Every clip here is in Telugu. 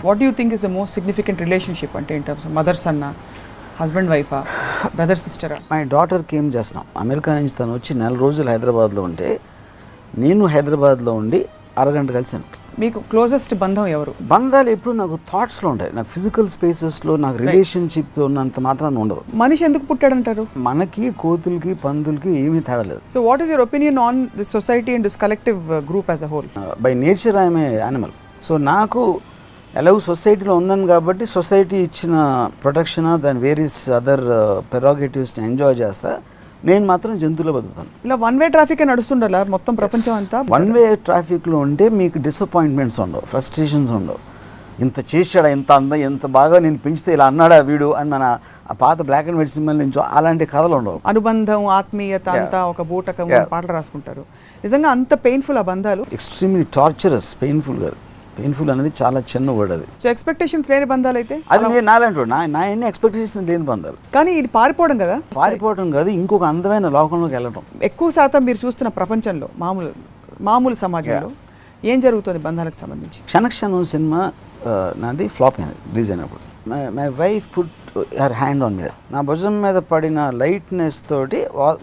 What you think is the most significant relationship అంటే ఇన్ టర్మ్స్ ఆఫ్ మదర్ సన్నా, హస్బెండ్ వైఫా, బ్రదర్ సిస్టరా? మై డాటర్ కేమ్ చేస్తున్నాం అమెరికా నుంచి. తను వచ్చి 4 రోజులు హైదరాబాద్లో ఉంటే నేను హైదరాబాద్లో ఉండి అరగంట కలిసాను. మీకు క్లోజెస్ట్ బంధం ఎవరు? బంధాలు ఎప్పుడు నాకు థాట్స్లో ఉంటాయి. నాకు ఫిజికల్ స్పేసెస్లో నాకు రిలేషన్షిప్ ఉన్నంత మాత్రం ఉండదు. మనిషి ఎందుకు పుట్టాడంటారు? మనకి కోతులకి పందులకి ఏమీ తేడా లేదు. So what is your opinion on this society and this collective group as a whole? By nature I'm a animal. So నాకు ఎలాగో సొసైటీలో ఉన్నాను కాబట్టి సొసైటీ ఇచ్చిన ప్రొటెక్షన్ దాని వేరియస్ అదర్ పెరాగేటివ్స్ని ఎంజాయ్ చేస్తా. నేను మాత్రం జంతువులో బతుకుతాను. ఇలా వన్ వే ట్రాఫిక్ నడుస్తుండాలా మొత్తం ప్రపంచం అంతా? వన్ వే ట్రాఫిక్లో ఉంటే మీకు డిసప్పాయింట్మెంట్స్ ఉండవు, ఫ్రస్ట్రేషన్స్ ఉండవు. ఇంత చేశాడా, ఇంత ఎంత బాగా నేను పెంచితే ఇలా అన్నాడా వీడు అని మన ఆ పాత బ్లాక్ అండ్ వైట్ సినిమాల నుంచి అలాంటి కథలు ఉండవు. అనుబంధం, ఆత్మీయత అంతా ఒక బూటకం పాటలు రాసుకుంటారు. నిజంగా అంత పెయిన్ఫుల్ ఆ బంధాలు? Extremely torturous. పెయిన్ఫుల్ కాదు, పెయిన్ఫుల్ అనేది చాలా చిన్న వర్డ్ అది. సో ఎక్స్పెక్టేషన్స్ లేని బంధాలు అయితే అది నేను నాలంటూ నా ఎన్ని ఎక్స్పెక్టేషన్స్ లేని బంధాలు. కానీ ఇది పారిపోవడం కదా? పారిపోవడం కాదు, ఇంకొక అందమైన లోకంలోకి వెళ్ళడం. ఎక్కువ శాతం మీరు చూస్తున్న ప్రపంచంలో మామూలు సమాజంలో ఏం జరుగుతుంది బంధాలకు సంబంధించి? క్షణక్షణం సినిమా నాది ఫ్లాప్ అయింది రిలీజ్ అయినప్పుడు. My wife put her hand on me. నా భుజం మీద పడిన లైట్నెస్ తోటి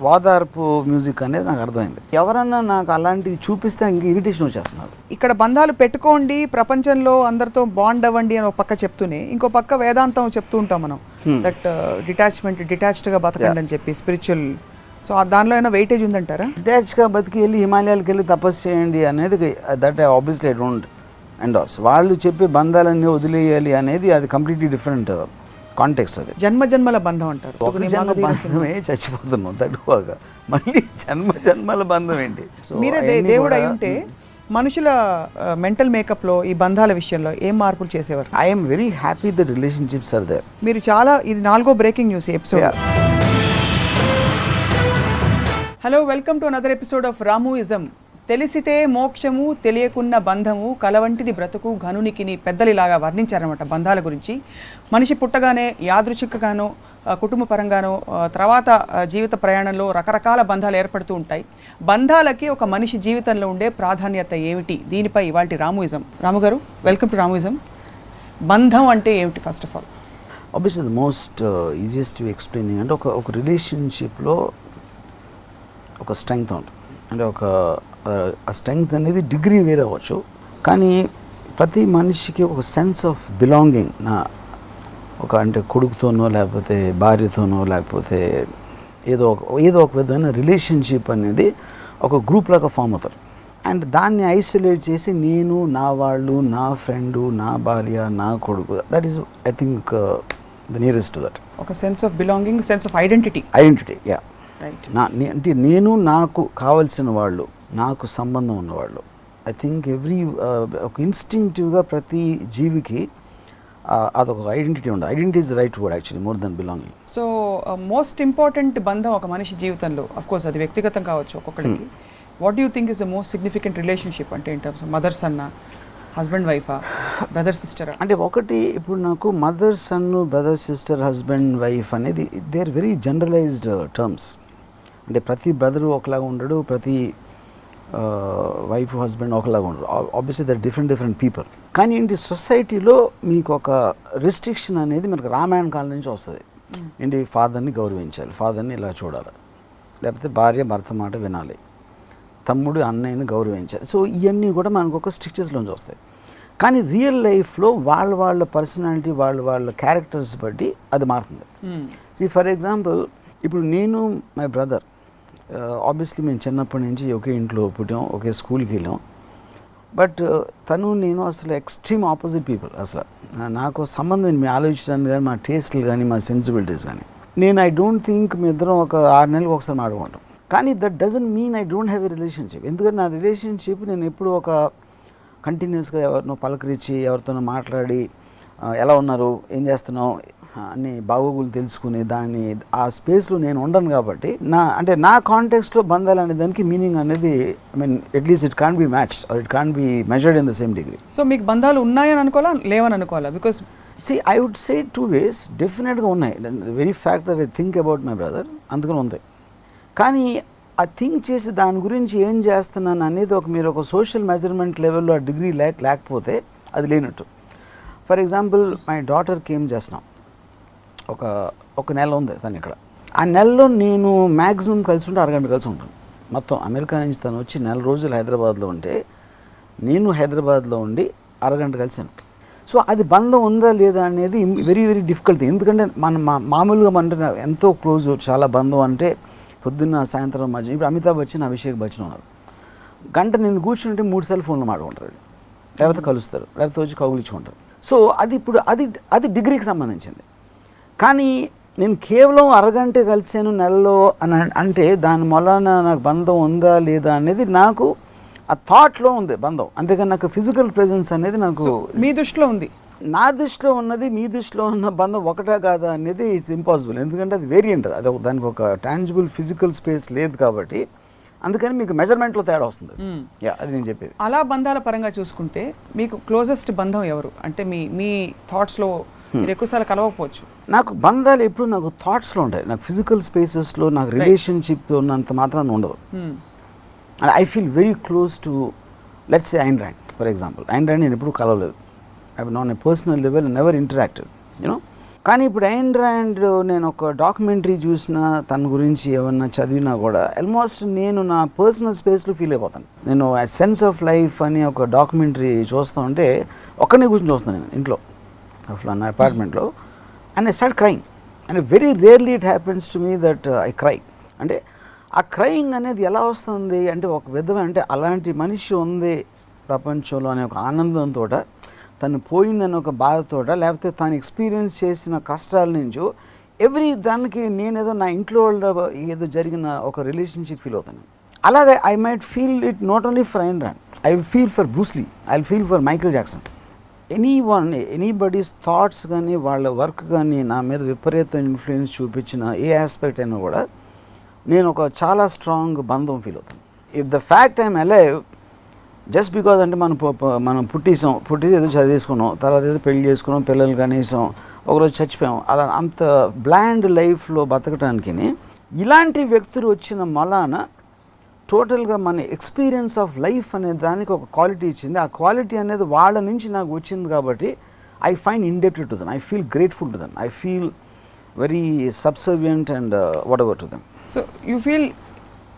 వాదార్పు మ్యూజిక్ అనేది నాకు అర్థమైంది. ఎవరన్నా నాకు అలాంటిది చూపిస్తే ఇంక ఇరిటేషన్ వచ్చేస్తున్నారు. ఇక్కడ బంధాలు పెట్టుకోండి, ప్రపంచంలో అందరితో బాండ్ అవ్వండి అని ఒక పక్క చెప్తూనే ఇంకో పక్క వేదాంతం చెప్తూ ఉంటాం మనం, దట్ డిటాచ్డ్గా బతకండి అని చెప్పి స్పిరిచువల్. సో దానిలో ఏమైనా వెయిటేజ్ ఉందంటారా? డిటాచ్గా బతికి వెళ్ళి హిమాలయాలకు వెళ్ళి తపస్సు చేయండి అనేది that obviously I don't endorse. వాళ్ళు చెప్పే బంధాలన్నీ వదిలేయాలి అనేది అది కంప్లీట్లీ డిఫరెంట్ కాంటెక్స్ట్. అది జన్మల బంధం అంటారు. బంధమే చచ్చిపోతున్నాం తట్టుకోగా మళ్ళీ జన్మల బంధం ఏంటి? మీరే దేవుడు అయి ఉంటే మనుషుల మెంటల్ మేకప్లో ఈ బంధాల విషయంలో ఏం మార్పులు చేసేవారు? I'm very happy the relationships are there. మీరు చాలా, ఇది 4వ breaking news episode. Hello, welcome to another episode of Ramuism. తెలిసితే మోక్షము, తెలియకున్న బంధము, కలవంటిది బ్రతుకు ఘనునికిని పెద్దలిలాగా వర్ణించారనమాట బంధాల గురించి. మనిషి పుట్టగానే యాదృచ్ఛికగానో కుటుంబ పరంగానో తర్వాత జీవిత ప్రయాణంలో రకరకాల బంధాలు ఏర్పడుతూ ఉంటాయి. బంధాలకి ఒక మనిషి జీవితంలో ఉండే ప్రాధాన్యత ఏమిటి? దీనిపై ఇవాల్టి రాముయిజం. రాము గారు, వెల్కమ్ టు రాముయిజం. బంధం అంటే ఏమిటి first of all? Obviously the most easiest to explaining అంటే ఒక రిలేషన్షిప్లో ఒక స్ట్రెంగ్త్ ఉంటుంది. అంటే ఆ స్ట్రెంగ్త్ అనేది డిగ్రీ వేరే అవ్వచ్చు, కానీ ప్రతి మనిషికి ఒక సెన్స్ ఆఫ్ బిలాంగింగ్ అంటే కొడుకుతోనో లేకపోతే భార్యతోనో లేకపోతే ఏదో ఒక విధమైన రిలేషన్షిప్ అనేది ఒక గ్రూప్ లాగా ఫామ్ అవుతారు. అండ్ దాన్ని ఐసోలేట్ చేసి నేను, నా వాళ్ళు, నా ఫ్రెండు, నా భార్య, నా కొడుకు, that is I think the nearest to that. ఒక sense of belonging, sense of identity. Yeah. అంటే నేను, నాకు కావలసిన వాళ్ళు, నాకు సంబంధం ఉన్నవాళ్ళు. ఐ థింక్ ఒక ఇన్స్టింక్టివ్గా ప్రతి జీవికి అదొక ఐడెంటిటీ ఉండదు. Identity is right word actually, more than belonging. So most important బంధం ఒక మనిషి జీవితంలో, అఫ్ కోర్స్ అది వ్యక్తిగతం కావచ్చు ఒక్కొక్కరికి. What you think is the most significant relationship అంటే ఇన్ టర్మ్స్ ఆఫ్ మదర్ సన్నా, హస్బెండ్ వైఫా, బ్రదర్ సిస్టరా? అంటే ఒకటి, ఇప్పుడు నాకు mother son, brother sister, husband wife అనేది they are very generalised terms. అంటే ప్రతి బ్రదరు ఒకలాగా ఉండడు, ప్రతి వైఫ్ హస్బెండ్ ఒకలాగా ఉండడు. Obviously they're different people. కానీ ఏంటి, సొసైటీలో మీకు ఒక రిస్ట్రిక్షన్ అనేది మనకు రామాయణ కాలం నుంచి వస్తుంది. ఏంటి, ఫాదర్ని గౌరవించాలి, ఫాదర్ని ఇలా చూడాలి, లేకపోతే భార్య భర్త మాట వినాలి, తమ్ముడు అన్నయ్యని గౌరవించాలి. సో ఇవన్నీ కూడా మనకు ఒక స్ట్రిక్చర్స్లోంచి వస్తాయి. కానీ రియల్ లైఫ్లో వాళ్ళ పర్సనాలిటీ, వాళ్ళ క్యారెక్టర్స్ బట్టి అది మారుతుంది. ఫర్ ఎగ్జాంపుల్, ఇప్పుడు నేను, మై బ్రదర్, ఆబ్వియస్లీ మేము చిన్నప్పటి నుంచి ఒకే ఇంట్లో పుట్టాం, ఒకే స్కూల్కి వెళ్ళాం. బట్ తను నేను అసలు ఎక్స్ట్రీమ్ ఆపోజిట్ పీపుల్. అసలు నాకు సంబంధం మీ ఆలోచించడానికి కానీ, మా టేస్ట్లు కానీ, మా సెన్సిబిలిటీస్ కానీ. ఐ డోంట్ థింక్ మీ ఇద్దరం ఒక 6 నెలలకు ఒకసారి మాట్లాడుకుంటాం. కానీ that doesn't mean I don't have a relationship. ఎందుకంటే నా రిలేషన్షిప్ నేను ఎప్పుడు ఒక కంటిన్యూస్గా ఎవరినో పలకరించి, ఎవరితోనో మాట్లాడి, ఎలా ఉన్నారు, ఏం చేస్తున్నావు అన్ని బాగోగులు తెలుసుకుని దాన్ని ఆ స్పేస్లో నేను ఉండను. కాబట్టి నా కాంటెక్స్ట్లో బంధాలు అనే దానికి మీనింగ్ అనేది, I mean at least it can't be matched or it can't be measured in the same degree. So మీకు బంధాలు ఉన్నాయని అనుకోవాలా, లేవని అనుకోవాలా? Because I would say 2 ways. డెఫినెట్గా ఉన్నాయి. Very fact that I think about my brother, అందుకని ఉంది. కానీ ఆ థింక్ చేసి దాని గురించి ఏం చేస్తున్నాను అనేది మీరు ఒక సోషల్ మెజర్మెంట్ లెవెల్లో ఆ డిగ్రీ లేకపోతే అది లేనట్టు. For example my daughter came just now, ఒక నెల ఉంది తను ఇక్కడ. ఆ నెలలో నేను మ్యాక్సిమం కలిసి ఉంటే అరగంట కలిసి ఉంటాను. మొత్తం అమెరికా నుంచి తను వచ్చి నెల రోజులు హైదరాబాద్లో ఉంటే నేను హైదరాబాద్లో ఉండి అరగంట కలిసాను. సో అది బంధం ఉందా లేదా అనేది వెరీ వెరీ డిఫికల్ట్. ఎందుకంటే మామూలుగా మన ఎంతో క్లోజ్ చాలా బంధం అంటే పొద్దున్న సాయంత్రం మధ్య. ఇప్పుడు అమితాబ్ బచ్చన్ అభిషేక్ బచ్చన్ ఉన్నారు, గంట నేను కూర్చుంటే 3 సార్లు ఫోన్లో మాట్లాడుకుంటారు, లేకపోతే కలుస్తారు, లేకపోతే వచ్చి కౌగులించుకుంటారు. సో అది ఇప్పుడు అది డిగ్రీకి సంబంధించింది. కానీ నేను కేవలం అరగంట కలిసాను నెలలో అని అంటే దాని వలన నాకు బంధం ఉందా లేదా అనేది నాకు ఆ థాట్లో ఉంది బంధం. అంతేకాని నాకు ఫిజికల్ ప్రెజెన్స్ అనేది నాకు మీ దృష్టిలో ఉంది. నా దృష్టిలో ఉన్నది మీ దృష్టిలో ఉన్న బంధం ఒకటే కాదా అనేది ఇట్స్ ఇంపాసిబుల్. ఎందుకంటే అది వేరియంట్, అది దానికి ఒక టాంజిబుల్ ఫిజికల్ స్పేస్ లేదు కాబట్టి అందుకని మీకు మెజర్మెంట్లో తేడా వస్తుంది. అది నేను చెప్పేది. అలా బంధాల పరంగా చూసుకుంటే మీకు క్లోజెస్ట్ బంధం ఎవరు అంటే మీ థాట్స్లో మీరు ఎక్కువసార్లు కలవకపోవచ్చు. నాకు బంధాలు ఎప్పుడు నాకు థాట్స్లో ఉంటాయి. నాకు ఫిజికల్ స్పేసెస్లో నాకు రిలేషన్షిప్ ఉన్నంత మాత్రాన ఉండదు. And I feel very close to let's say Ayn Rand for example. Ayn Rand నేను ఎప్పుడు కలవలేదు. I non A personal level never interacted you know. కానీ ఇప్పుడు ఐన్ ర్యాండ్ నేను ఒక డాక్యుమెంటరీ చూసినా తన గురించి ఏమన్నా చదివినా కూడా ఆల్మోస్ట్ నేను నా పర్సనల్ స్పేస్లో ఫీల్ అయిపోతాను. నేను సెన్స్ ఆఫ్ లైఫ్ అని ఒక డాక్యుమెంటరీ చూస్తూ ఉంటే ఒక్కనే కూర్చొని చూస్తాను నేను ఇంట్లో నా అపార్ట్మెంట్లో. And I start crying. And very rarely it happens to me that I cry. అంటే ఆ క్రయింగ్ అనేది ఎలా వస్తుంది అంటే ఒక విధమైన అంటే అలాంటి మనిషి ఉంది ప్రపంచంలో అనే ఒక ఆనందంతో, తను పోయిందని ఒక బాధతోట, లేకపోతే తను ఎక్స్పీరియన్స్ చేసిన కష్టాల నుంచి ఎవ్రీ దానికి నేనేదో నా ఇంట్లో ఏదో జరిగిన ఒక రిలేషన్షిప్ ఫీల్ అవుతాను. అలాగే I might feel it not only for Ayn Rand, I will feel for Bruce Lee, I will feel for Michael Jackson. Anybody's thoughts కానీ వాళ్ళ వర్క్ కానీ నా మీద విపరీతమైన ఇన్ఫ్లుయెన్స్ చూపించిన ఏ ఆస్పెక్ట్ అయినా కూడా నేను ఒక చాలా స్ట్రాంగ్ బంధం ఫీల్ అవుతాను. If the fact I'm alive just because అంటే మనం పుట్టేసి ఏదో చదివేసుకున్నాం, తర్వాత ఏదో పెళ్లి చేసుకున్నాం, పిల్లలు కనీసం ఒకరోజు చచ్చిపోయాం, అలా అంత బ్లాండ్ లైఫ్లో బతకటానికి ఇలాంటి వ్యక్తులు వచ్చిన మలాన టోటల్గా మన ఎక్స్పీరియన్స్ ఆఫ్ లైఫ్ అనే దానికి ఒక క్వాలిటీ ఇచ్చింది. ఆ క్వాలిటీ అనేది వాళ్ళ నుంచి నాకు వచ్చింది కాబట్టి I find indebted to them, I feel grateful to them, I feel very subservient and what ever to them. So you feel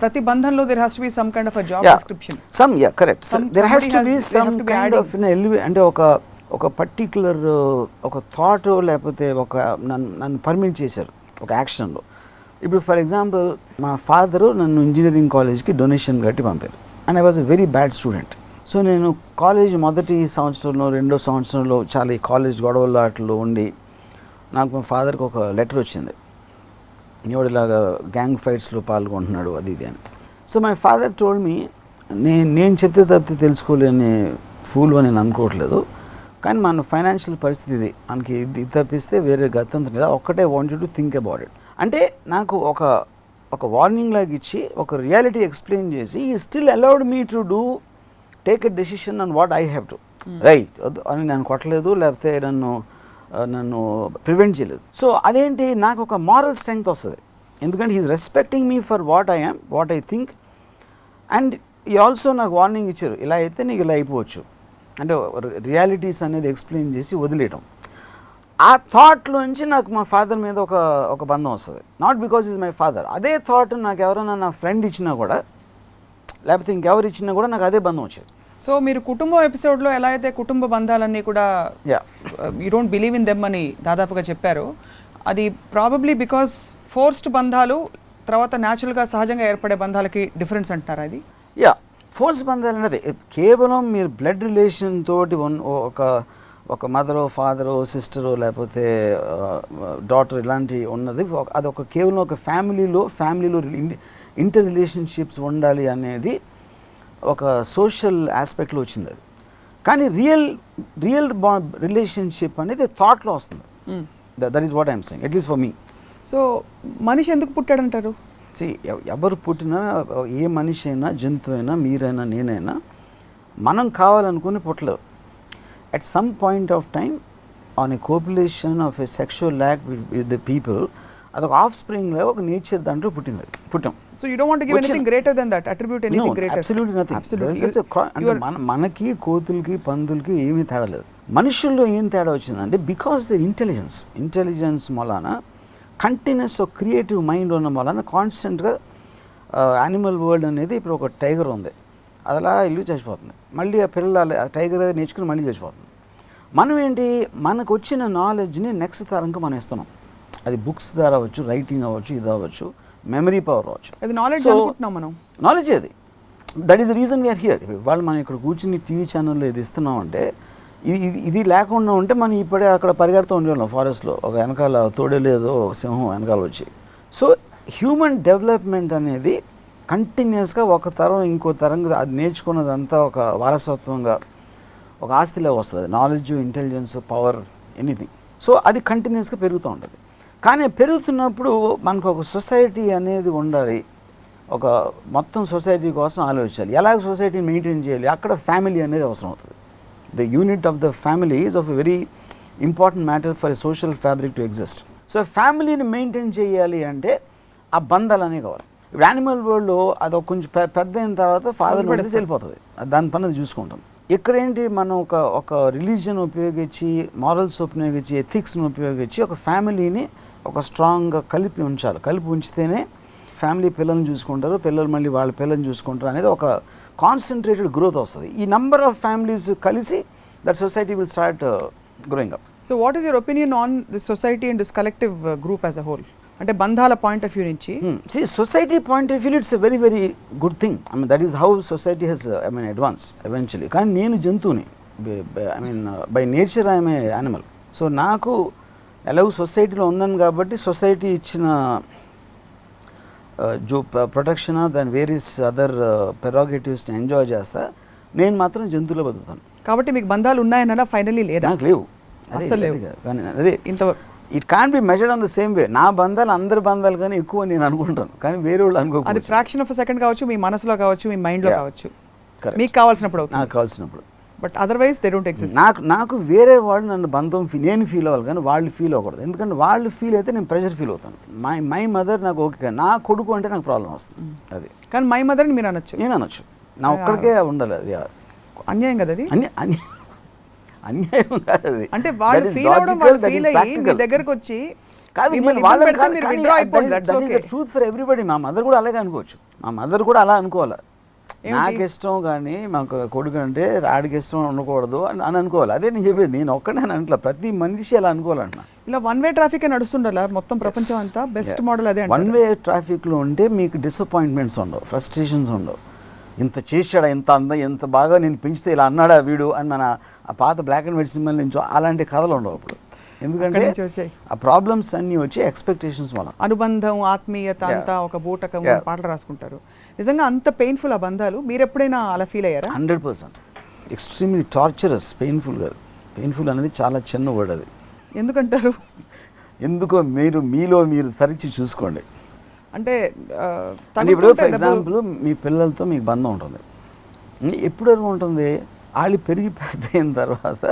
ప్రతి బంధంలో there has to be some kind of a job description. Correct. There has to be some kind of అంటే ఒక పర్టిక్యులర్ ఒక థాట్ లేకపోతే ఒక నన్ను పర్మిట్ చేశారు ఒక యాక్షన్లో. ఇప్పుడు ఫర్ ఎగ్జాంపుల్ మా ఫాదరు నన్ను ఇంజనీరింగ్ కాలేజ్కి డొనేషన్ కట్టి పంపారు. And I was a very bad student. So నేను కాలేజ్ మొదటి సంవత్సరంలో రెండో సంవత్సరంలో చాలా ఈ కాలేజ్ గొడవలు అట్లు ఉండి నాకు మా ఫాదర్కి ఒక లెటర్ వచ్చింది, ఇలాగా గ్యాంగ్ ఫైట్స్లో పాల్గొంటున్నాడు అది ఇది అని. So my father told me, నేను చెప్తే తప్పితే తెలుసుకోలేని ఫూల్ అని నేను అనుకోవట్లేదు, కానీ మన ఫైనాన్షియల్ పరిస్థితి ఇది, మనకి ఇది తప్పిస్తే వేరే గతంతో కదా, ఒక్కటే want you to think about it. అంటే నాకు ఒక వార్నింగ్ లాగా ఇచ్చి ఒక రియాలిటీ ఎక్స్ప్లెయిన్ చేసి ఈ still allowed me to do take a decision on what I have to right అని నేను కొట్టలేదు, లేకపోతే నన్ను ప్రివెంట్ చేయలేదు. సో అదేంటి నాకు ఒక మారల్ స్ట్రెంగ్త్ వస్తుంది, ఎందుకంటే he's respecting me for what I am, what I think. And ఈ ఆల్సో నాకు వార్నింగ్ ఇచ్చారు, ఇలా అయితే నీకు ఇలా అయిపోవచ్చు అంటే రియాలిటీస్ అనేది ఎక్స్ప్లెయిన్ చేసి వదిలేయటం. ఆ థాట్లోంచి నాకు మా ఫాదర్ మీద ఒక బంధం వస్తుంది. Not because is my father. అదే థాట్ నాకు ఎవరైనా నా ఫ్రెండ్ ఇచ్చినా కూడా లేకపోతే ఇంకెవరు ఇచ్చినా కూడా నాకు అదే బంధం వచ్చేది. సో మీరు కుటుంబం ఎపిసోడ్లో ఎలా అయితే కుటుంబ బంధాలన్నీ కూడా you don't believe in them అని దాదాపుగా చెప్పారు, అది ప్రాబబ్లీ బికాస్ ఫోర్స్డ్ బంధాలు తర్వాత న్యాచురల్గా సహజంగా ఏర్పడే బంధాలకి డిఫరెన్స్ అంటారా? అది ఫోర్స్ బంధాలు అనేది కేవలం మీరు బ్లడ్ రిలేషన్ తోటి ఒక మదరో ఫాదరో సిస్టరో లేకపోతే డాటర్ ఇలాంటి ఉన్నది, అదొక కేవలం ఒక ఫ్యామిలీలో ఇంటర్ రిలేషన్షిప్స్ ఉండాలి అనేది ఒక సోషల్ ఆస్పెక్ట్లో వచ్చింది అది. కానీ రియల్ రిలేషన్షిప్ అనేది థాట్లో వస్తుంది. That is what I'm saying, at least for me. So మనిషి ఎందుకు పుట్టాడంటారు? ఎవరు పుట్టినా, ఏ మనిషి అయినా, జంతువు అయినా, మీరైనా, నేనైనా మనం కావాలనుకుని పుట్టలేదు. At some point of time, on a copulation of a sexual act with the people, అదొక ఆఫ్ స్ప్రింగ్లో ఒక నేచర్ దాంట్లో పుట్టాం. So you don't want to give anything greater than that, attribute anything greater? Absolutely nothing. Absolutely. మనకి కోతులకి పందులకి ఏమీ తేడా లేదు. మనుషుల్లో ఏం తేడా వచ్చిందంటే బికాస్ ద ఇంటెలిజెన్స్ మూలాన కంటిన్యూస్ క్రియేటివ్ మైండ్ ఉన్న మూలాన కాన్స్టెంట్గా యానిమల్ వరల్డ్ అనేది ఇప్పుడు ఒక టైగర్ ఉంది, అది అలా ఇల్లు చచ్చిపోతుంది, మళ్ళీ ఆ పిల్లలు ఆ టైగర్ నేర్చుకుని మళ్ళీ చచ్చిపోతుంది. మనం ఏంటి, మనకు వచ్చిన నాలెడ్జ్ని నెక్స్ట్ తరంకి మనం ఇస్తున్నాం. అది బుక్స్ ద్వారా అవ్వచ్చు, రైటింగ్ అవ్వచ్చు, ఇది అవ్వచ్చు, మెమరీ పవర్ అవ్వచ్చు. అది నాలెడ్జ్ అనుకుంటున్నాం మనం. నాలెడ్జ్ అది, that is the reason we're here. వాళ్ళు మనం ఇక్కడ కూర్చుని టీవీ ఛానల్లో ఇది ఇస్తున్నామంటే ఇది లేకుండా ఉంటే మనం ఇప్పుడే అక్కడ పరిగెడుతూ ఉండేవాళ్ళం ఫారెస్ట్లో, ఒక వెనకాల తోడేలేదో ఒక సింహం వెనకాల వచ్చి. సో హ్యూమన్ డెవలప్మెంట్ అనేది కంటిన్యూస్గా ఒక తరం ఇంకో తరంగా అది నేర్చుకున్నదంతా ఒక వారసత్వంగా ఒక ఆస్తిలో వస్తుంది, knowledge, intelligence, power, anything. So అది కంటిన్యూస్గా పెరుగుతూ ఉంటుంది. కానీ పెరుగుతున్నప్పుడు మనకు ఒక సొసైటీ అనేది ఉండాలి, ఒక మొత్తం సొసైటీ కోసం ఆలోచించాలి, ఎలాగ సొసైటీని మెయింటైన్ చేయాలి. అక్కడ ఫ్యామిలీ అనేది అవసరం అవుతుంది. The unit of the family is of a very important matter for a social fabric to exist. So ఫ్యామిలీని మెయింటైన్ చేయాలి అంటే ఆ బంధాలు అనేవి కావాలి. ఇప్పుడు యానిమల్ వరల్డ్లో అది కొంచెం పెద్ద అయిన తర్వాత ఫాదర్ నుంచి వెళ్ళిపోతుంది, దాని పని అది చూసుకుంటాం. ఇక్కడేంటి, మనం ఒక రిలీజియన్ ఉపయోగించి, మారల్స్ ఉపయోగించి, ఎథిక్స్ని ఉపయోగించి ఒక ఫ్యామిలీని ఒక స్ట్రాంగ్గా కలిపి ఉంచాలి. కలిపి ఉంచితేనే ఫ్యామిలీ పిల్లల్ని చూసుకుంటారు, పిల్లలు మళ్ళీ వాళ్ళ పిల్లల్ని చూసుకుంటారు అనేది ఒక కాన్సన్ట్రేటెడ్ గ్రోత్ వస్తుంది. ఈ నెంబర్ ఆఫ్ ఫ్యామిలీస్ కలిసి that society will start growing up. So what is your opinion on this society and this collective group as a whole? అంటే బంధాల పాయింట్ ఆఫ్ వ్యూ నుంచి society point of view it's a very very good thing. I mean that is how society has advance eventually. కానీ నేను జంతువుని, by nature I'm a animal. So నాకు ఎలాగో సొసైటీలో ఉన్నాను కాబట్టి సొసైటీ ఇచ్చిన జో ప్రొటెక్షన్ దాని వేరియస్ అదర్ పెరాగేటివ్స్ని ఎంజాయ్ చేస్తా, నేను మాత్రం జంతువులో బతుకుతాను. కాబట్టి మీకు బంధాలు ఉన్నాయన్నా ఫైనల్లీ లేదా? నాకు లేవు, కానీ అదే it can be measured on the same way. నా బంధాలు అందరి బంధాలు కానీ ఎక్కువ నేను అనుకుంటాను, కానీ వేరే వాళ్ళు అనుకోవచ్చు. అది ఫ్రాక్షన్ ఆఫ్ సెకండ్ కావచ్చు, మీ మనసులో కావచ్చు, మీ మైండ్లో కావచ్చు, మీకు కావాల్సినప్పుడు, నాకు కావాల్సినప్పుడు. But otherwise they don't exist. నాకు వేరే వాళ్ళు నన్ను బంధం నేను ఫీల్ అవ్వాలి, కానీ వాళ్ళు ఫీల్ అవ్వకూడదు. ఎందుకంటే వాళ్ళు ఫీల్ అయితే నేను ప్రెషర్ ఫీల్ అవుతాను. మై మదర్ నాకు ఓకే, నా కొడుకు అంటే నాకు ప్రాబ్లం వస్తుంది. అది కానీ మై మదర్ని మీరు అనొచ్చు, నేను అనొచ్చు, నా ఒక్కడికే ఉండాలి. అది అన్యాయం కదా అది? అన్యాయం కాదు అది. అంటే వాళ్ళు ఫీల్ అవడం, వాళ్ళు ఫీల్ అయ్యి మీ దగ్గరకు వచ్చి ట్రూత్ ఫర్ ఎవ్రీబడి. మా మదర్ కూడా అలాగే అనుకోవచ్చు, మా మదర్ కూడా అలా అనుకోవాలి. నాకు ఇష్టం కానీ మాకు కొడుకు అంటే ఆడికి ఇష్టం ఉండకూడదు అని అనుకోవాలి. అదే నేను చెప్పేది, నేను ఒక్కడే అంటలా, ప్రతి మనిషి అలా అనుకోవాలంటున్నా. ఇలా వన్ వే ట్రాఫిక్ అని నడుస్తుండాల మొత్తం ప్రపంచం అంతా. బెస్ట్ మోడల్ అదే. వన్ వే ట్రాఫిక్లో ఉంటే మీకు డిసప్పాయింట్మెంట్స్ ఉండవు, ఫ్రస్ట్రేషన్స్ ఉండవు. ఇంత చేశాడా, ఎంత బాగా నేను పెంచితే ఇలా అన్నాడా వీడు అని మన ఆ పాత బ్లాక్ అండ్ వైట్ సినిమాల నుంచి అలాంటి కథలు ఉండవు అప్పుడు. ఎందుకంటే ఆ ప్రాబ్లమ్స్ అన్నీ వచ్చి ఎక్స్పెక్టేషన్స్ వల్ల. అనుబంధం, ఆత్మీయత అంతా ఒక బూటకం, పాటలు రాసుకుంటారు. నిజంగా అంత పెయిన్ఫుల్ ఆ బంధాలు? మీరు ఎప్పుడైనా అలా ఫీల్ అయ్యారా? 100%. Extremely torturous. పెయిన్ఫుల్ కాదు, పెయిన్ఫుల్ అనేది చాలా చిన్న వర్డ్ అది. ఎందుకంటారు? ఎందుకో మీలో మీరు తరిచి చూసుకోండి. అంటే ఇప్పుడు ఫర్ ఎగ్జాంపుల్ మీ పిల్లలతో మీకు బంధం ఉంటుంది, ఎప్పుడు వరకు ఉంటుంది? వాళ్ళు పెరిగి పెద్ద అయిన తర్వాత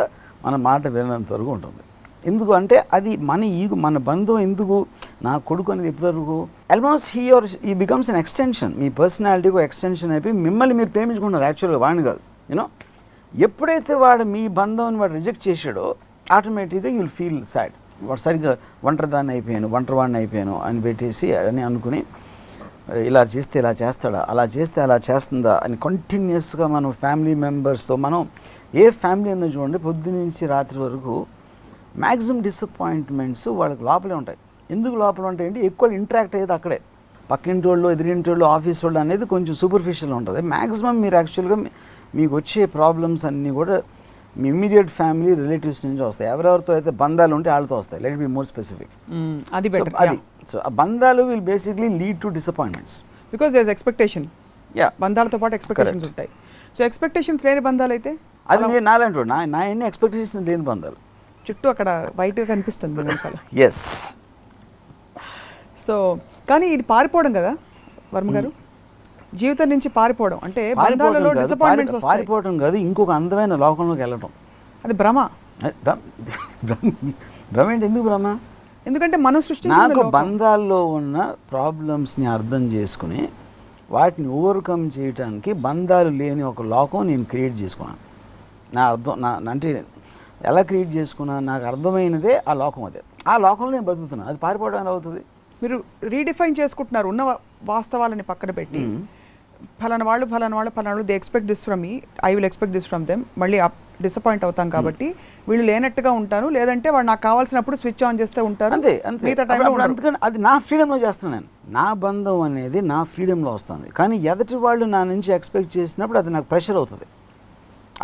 మన మాట వినంత వరకు ఉంటుంది. ఎందుకు అంటే అది మన బంధం. ఎందుకు నా కొడుకు అనేది ఎప్పటివరకు almost he becomes an extension. మీ పర్సనాలిటీకి ఎక్స్టెన్షన్ అయిపోయి మిమ్మల్ని మీరు ప్రేమించుకుంటున్నారు, యాక్చువల్గా వాడిని కాదు. యూనో, ఎప్పుడైతే వాడు మీ బంధం వాడు రిజెక్ట్ చేశాడో ఆటోమేటిక్గా యూ విల్ ఫీల్ సాడ్. వాడు సరిగ్గా ఒంటరిదాన్ని ఒంటరివాడిని అయిపోయాను అని పెట్టేసి అని అనుకుని ఇలా చేస్తే ఇలా చేస్తాడా, అలా చేస్తే అలా చేస్తుందా అని కంటిన్యూస్గా మనం ఫ్యామిలీ మెంబర్స్తో, మనం ఏ ఫ్యామిలీ అన్న చూడండి, పొద్దు నుంచి రాత్రి వరకు మ్యాక్సిమం డిసప్పాయింట్మెంట్స్ వాళ్ళకి లోపలే ఉంటాయి. ఎందుకు లోపల ఉంటాయంటే ఎక్కువ ఇంటరాక్ట్ అయ్యేది అక్కడే. పక్కింటి వాళ్ళు, ఎదిరింటి వాళ్ళు, ఆఫీస్ వాళ్ళు అనేది కొంచెం సూపర్ఫిషియల్ ఉంటుంది. మ్యాక్సిమం మీరు యాక్చువల్గా మీకు వచ్చే ప్రాబ్లమ్స్ అన్నీ కూడా మీ ఇమ్మీడియట్ ఫ్యామిలీ రిలేటివ్స్ నుంచి వస్తాయి. ఎవరెవరితో అయితే బంధాలు ఉంటే వాళ్ళతో వస్తాయి. Let be more specific. అది బెటర్. అది సో ఆ బంధాలు will basically lead to disappointments because there is expectation. బంధాలతో పాటు ఎక్స్పెక్టేషన్స్ ఉంటాయి. సో ఎక్స్పెక్టేషన్స్ లేని బంధాలు అయితే అది నేను నాలంటూ నా ఎన్ని ఎక్స్పెక్టేషన్స్ లేని బంధాలు చుట్టూ అక్కడ బయటగా కనిపిస్తుంది. ఎస్. సో కానీ ఇది పారిపోవడం కదా వర్మ గారు, జీవితం నుంచి పారిపోవడం అంటే బంధాలలో డిసప్పాయింట్మెంట్స్ వస్తాయి. పారిపోవడం కాదు, ఇంకొక అందమైన లోకంలోకి వెళ్ళటం. అది భ్రమ. భ్రమ ఏంటి? ఎందుకు భ్రమ? ఎందుకంటే మనం సృష్టించిన బంధాల్లో ఉన్న ప్రాబ్లమ్స్ని అర్థం చేసుకుని వాటిని ఓవర్కమ్ చేయడానికి బంధాలు లేని ఒక లోకం నేను క్రియేట్ చేసుకున్నాను. నా అర్థం అంటే ఎలా క్రియేట్ చేసుకున్నా నాకు అర్థమైనదే ఆ లోకం అదే. ఆ లోకంలో నేను బతుకుతున్నాను, అది పారిపోవడం ఎలా అవుతుంది? మీరు రీడిఫైన్ చేసుకుంటున్నారు ఉన్న వాస్తవాలని పక్కన పెట్టి. ఫలానా వాళ్ళు they expect this from me, I will expect this from them. మళ్ళీ డిసప్పాయింట్ అవుతాం కాబట్టి వీళ్ళు లేనట్టుగా ఉంటాను, లేదంటే వాళ్ళు నాకు కావాల్సినప్పుడు స్విచ్ ఆన్ చేస్తే ఉంటారు. అంతే అంతే. అందుకని అది నా ఫ్రీడంలో చేస్తున్నాను నేను. నా బంధం అనేది నా ఫ్రీడంలో వస్తుంది. కానీ ఎదుటి వాళ్ళు నా నుంచి ఎక్స్పెక్ట్ చేసినప్పుడు అది నాకు ప్రెషర్ అవుతుంది.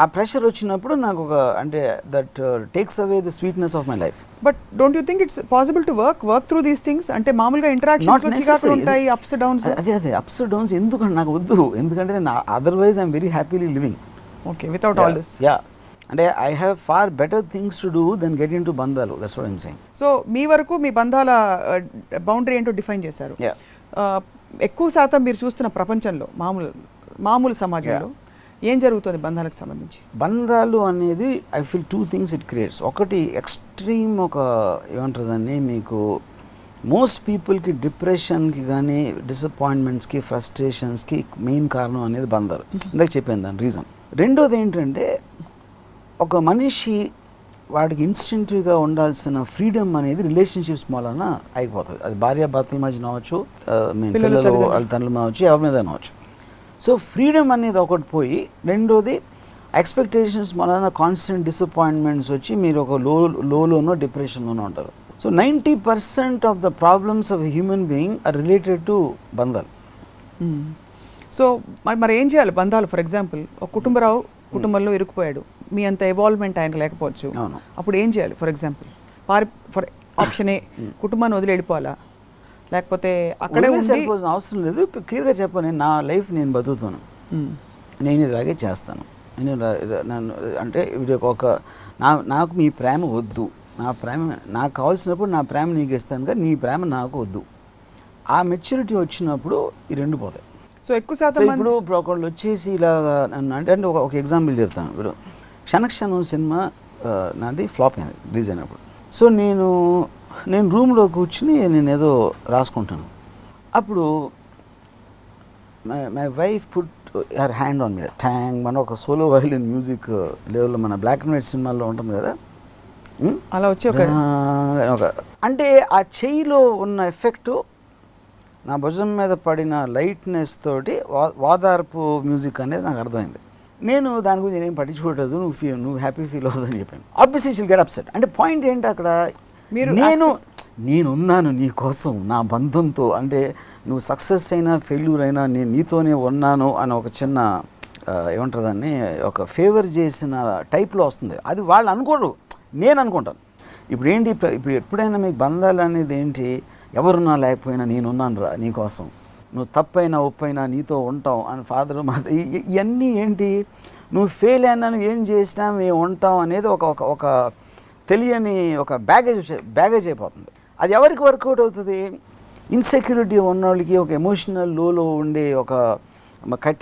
ఆ ప్రెషర్ వచ్చినప్పుడు నాకు ఒక అంటే that takes away the sweetness of my life. But don't you think it's possible to work through these things? అంటే మామూలుగా ఇంటరాక్షన్స్ లో చికాకులు ఉంటాయి, అప్స్ డౌన్స్. అదే అప్స్ డౌన్స్ ఎందుకంటే నాకు వద్దు. ఎందుకంటే నేను otherwise I'm very happily living. Okay, without all this. Yeah, అంటే I have far better things to do then get into బంధాలు. That's what I'm saying. So మీ వరకు మీ బంధాల బౌండరీ ఏంటో డిఫైన్ చేశారు. ఎక్కువ శాతం మీరు చూస్తున్న ప్రపంచంలో మామూలు సమాజంలో ఏం జరుగుతుంది బంధాలకు సంబంధించి? బంధాలు అనేది I feel two things it creates. ఒకటి ఎక్స్ట్రీమ్ ఒక ఏమంటుందని మీకు మోస్ట్ పీపుల్కి డిప్రెషన్కి కానీ డిసప్పాయింట్మెంట్స్కి ఫ్రస్ట్రేషన్స్కి మెయిన్ కారణం అనేది బంధాలు. ఇందాక చెప్పాను దాని రీజన్. రెండోది ఏంటంటే ఒక మనిషి వాడికి ఇన్స్టింక్టివ్గా ఉండాల్సిన ఫ్రీడమ్ అనేది రిలేషన్షిప్స్ మూలన అయిపోతుంది. అది భార్యాభర్తల మధ్య అవ్వచ్చు, పిల్లలు వాళ్ళ తండ్రులు అవ్వచ్చు, ఎవరి మీద అవ్వచ్చు. సో ఫ్రీడమ్ అనేది ఒకటి పోయి, రెండోది ఎక్స్పెక్టేషన్స్ వలన కాన్స్టెంట్ డిసప్పాయింట్మెంట్స్ వచ్చి మీరు ఒక లోనో డిప్రెషన్లోనో ఉంటారు. So 90% of the problems of human being are related to బంధాలు. సో మరి ఏం చేయాలి బంధాలు? ఫర్ ఎగ్జాంపుల్ ఒక కుటుంబంలో ఇరుక్కుపోయాడు, మీ అంత ఎవాల్వ్మెంట్ ఆయన లేకపోవచ్చు, అప్పుడు ఏం చేయాలి? For example for option A, కుటుంబాన్ని వదిలి వెళ్ళిపోవాలా, లేకపోతే అక్కడే అవసరం లేదు. క్లియర్గా చెప్పాను, నా లైఫ్ నేను బతుకుతాను, నేను ఇలాగే చేస్తాను, నన్ను అంటే ఒక నాకు మీ ప్రేమ వద్దు, నా ప్రేమ నాకు కావాల్సినప్పుడు నా ప్రేమ నీకు ఇస్తాను కానీ నీ ప్రేమ నాకు వద్దు. ఆ మెచ్యూరిటీ వచ్చినప్పుడు ఈ రెండు పోతాయి. సో ఎక్కువ శాతం ఇప్పుడు ఒకళ్ళు వచ్చేసి ఇలాగా నన్ను అంటే ఒక ఎగ్జాంపుల్ చెప్తాను. ఇప్పుడు క్షణక్షణం సినిమా నాది ఫ్లాప్ అయింది రిలీజ్ అయినప్పుడు. సో నేను రూమ్లో కూర్చుని నేను ఏదో రాసుకుంటాను. అప్పుడు my wife put her hand on me, ట్యాంగ్ మన ఒక సోలో వైలిన్ మ్యూజిక్ లెవెల్లో మన బ్లాక్ అండ్ వైట్ సినిమాల్లో ఉంటుంది కదా, అలా వచ్చి ఒక అంటే ఆ చెయ్యిలో ఉన్న ఎఫెక్టు నా భుజం మీద పడిన లైట్నెస్ తోటి వాదార్పు మ్యూజిక్ అనేది నాకు అర్థమైంది. నేను దాని గురించి నేనేం పట్టించుకోవట్లేదు, నువ్వు హ్యాపీ ఫీల్ అవుతుందని చెప్పాను. Obviously she'll get upset. అంటే పాయింట్ ఏంటి అక్కడ, నేనున్నాను నీ కోసం, నా బంధంతో, అంటే నువ్వు సక్సెస్ అయినా ఫెయిల్యూర్ అయినా నేను నీతోనే ఉన్నాను అని ఒక చిన్న ఏమంటుందని ఒక ఫేవర్ చేసిన టైప్లో వస్తుంది. అది వాళ్ళు అనుకోరు, నేను అనుకుంటాను. ఇప్పుడు ఏంటి, ఇప్పుడు ఎప్పుడైనా మీకు బంధాలు అనేది ఏంటి, ఎవరున్నా లేకపోయినా నేనున్నాను రా నీకోసం, నువ్వు తప్పైనా ఒప్పైనా నీతో ఉంటాం అని ఫాదర్ మదర్, ఇవన్నీ ఏంటి, నువ్వు ఫెయిల్ అయినా నువ్వు ఏం చేసినా మేము ఉంటాం అనేది ఒక తెలియని ఒక బ్యాగేజ్ అయిపోతుంది. అది ఎవరికి వర్కౌట్ అవుతుంది? ఇన్సెక్యూరిటీ ఉన్నోళ్ళకి, ఒక ఎమోషనల్ లోలో ఉండే ఒక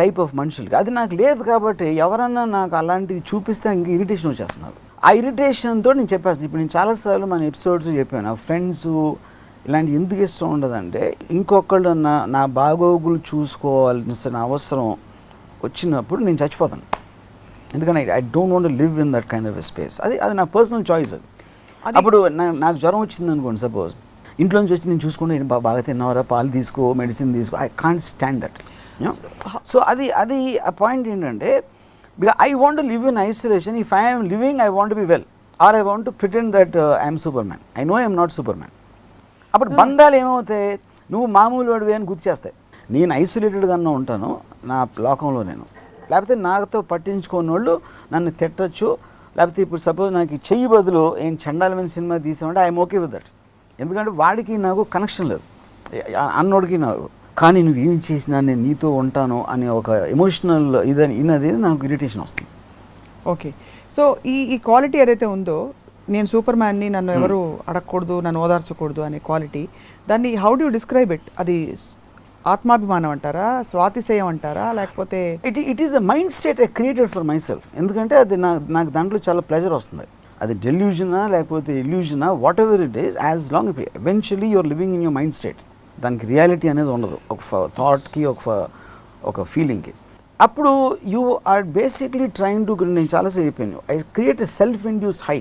టైప్ ఆఫ్ మనుషులకి. అది నాకు లేదు కాబట్టి ఎవరన్నా నాకు అలాంటిది చూపిస్తే ఇంక ఇరిటేషన్ వచ్చేస్తున్నారు. ఆ ఇరిటేషన్తో నేను చెప్పేస్తాను. ఇప్పుడు నేను చాలాసార్లు మన ఎపిసోడ్స్ చెప్పాను, నా ఫ్రెండ్స్ ఇలాంటి ఎందుకు ఇష్టం ఉండదంటే, ఇంకొకళ్ళు నా బాగోగులు చూసుకోవాల్సిన అవసరం వచ్చినప్పుడు నేను చచ్చిపోతాను. ఎందుకంటే I don't want to live in that kind of space. అది నా పర్సనల్ చాయిస్. అది అప్పుడు నాకు జ్వరం వచ్చింది అనుకోండి, సపోజ్ ఇంట్లోంచి వచ్చి నేను చూసుకుంటే బాగా తిన్నావరా, పాలు తీసుకో, మెడిసిన్ తీసుకో, I can't stand that. So అది ఆ పాయింట్ ఏంటంటే, because I want to live in isolation. If I am living I want to be well, or I want to pretend that I'm superman. I know I'm not superman. అప్పుడు బంధాలు ఏమవుతాయి, నువ్వు మామూలు వాడివి అని గుర్తుచేస్తాయి. నేను ఐసోలేటెడ్గా ఉంటాను నా లోకంలో నేను, లేకపోతే నాతో పట్టించుకోని వాళ్ళు నన్ను తిట్టచ్చు, లేకపోతే ఇప్పుడు సపోజ్ నాకు చెయ్యి బదులు ఏం చండాలమైన సినిమా తీసామంటే ఐఎమ్ ఓకే విత్ దట్. ఎందుకంటే వాడికి నాకు కనెక్షన్ లేదు, అన్నోడికి నాకు. కానీ నువ్వు ఏం చేసినా నేను నీతో ఉంటాను అనే ఒక ఎమోషనల్ ఇన్నది నాకు ఇరిటేషన్ వస్తుంది. ఓకే, సో ఈ క్వాలిటీ ఏదైతే ఉందో, నేను సూపర్ మ్యాన్ని, నన్ను ఎవరు అడగకూడదు, నన్ను ఓదార్చకూడదు అనే క్వాలిటీ, దాన్ని how do you describe it? అది ఆత్మాభిమానం అంటారా, స్వాతిశయం అంటారా, లేకపోతే it is a mind state I created for my self. ఎందుకంటే అది నాకు దాంట్లో చాలా ప్లెజర్ వస్తుంది. అది డెల్యూజనా లేకపోతే ఇల్యూజనా, whatever it is, as long eventually you're living in your mind state. దానికి రియాలిటీ అనేది ఉండదు, ఒక థాట్కి ఒక ఫీలింగ్కి. అప్పుడు you are basically trying to, నేను చాలాసార్లు చెప్పాను, I create a self induced high.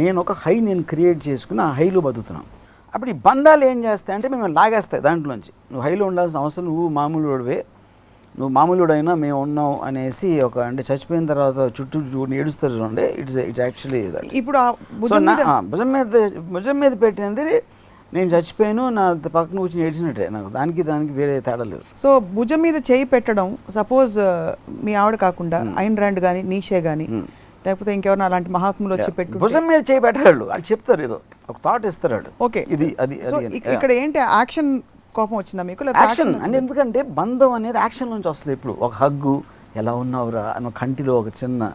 నేను ఒక హై నేను క్రియేట్ చేసుకుని ఆ హైలో బతుకుతున్నాను. అప్పుడు ఈ బంధాలు ఏం చేస్తాయి అంటే మిమ్మల్ని లాగేస్తాయి దాంట్లోంచి. నువ్వు హైలో ఉండాల్సిన అవసరం, నువ్వు మామూలుడివే, నువ్వు మామూలుడైనా మేము ఉన్నాం అనేసి ఒక, అంటే చచ్చిపోయిన తర్వాత చుట్టూ ఏడుస్తారు చూడండి, ఇట్స్ యాక్చువల్లీ ఇప్పుడు భుజం మీద పెట్టినది నేను చచ్చిపోయాను, నా పక్కన కూర్చొని ఏడ్చినట్టే, నాకు దానికి వేరే తేడా లేదు. సో భుజం మీద చేయి పెట్టడం, సపోజ్ మీ ఆవిడ కాకుండా ఐన్ ర్యాండ్ కానీ నీషే కానీ లేకపోతే ఇంకెవరైనా అలాంటి మహాత్ములు వచ్చి పెట్టు, భుజం మీద చేయి పెట్టాడు, వాళ్ళు చెప్తారు, ఏదో ఒక థాట్ ఇస్తారు. ఓకే, ఇది అది ఇక్కడ ఏంటి యాక్షన్, కోపం వచ్చిందా మీకు? యాక్షన్ అంటే ఎందుకంటే బంధం అనేది యాక్షన్ నుంచి వస్తుంది. ఇప్పుడు ఒక హగ్గు, ఎలా ఉన్నావురా అని, కంటిలో ఒక చిన్న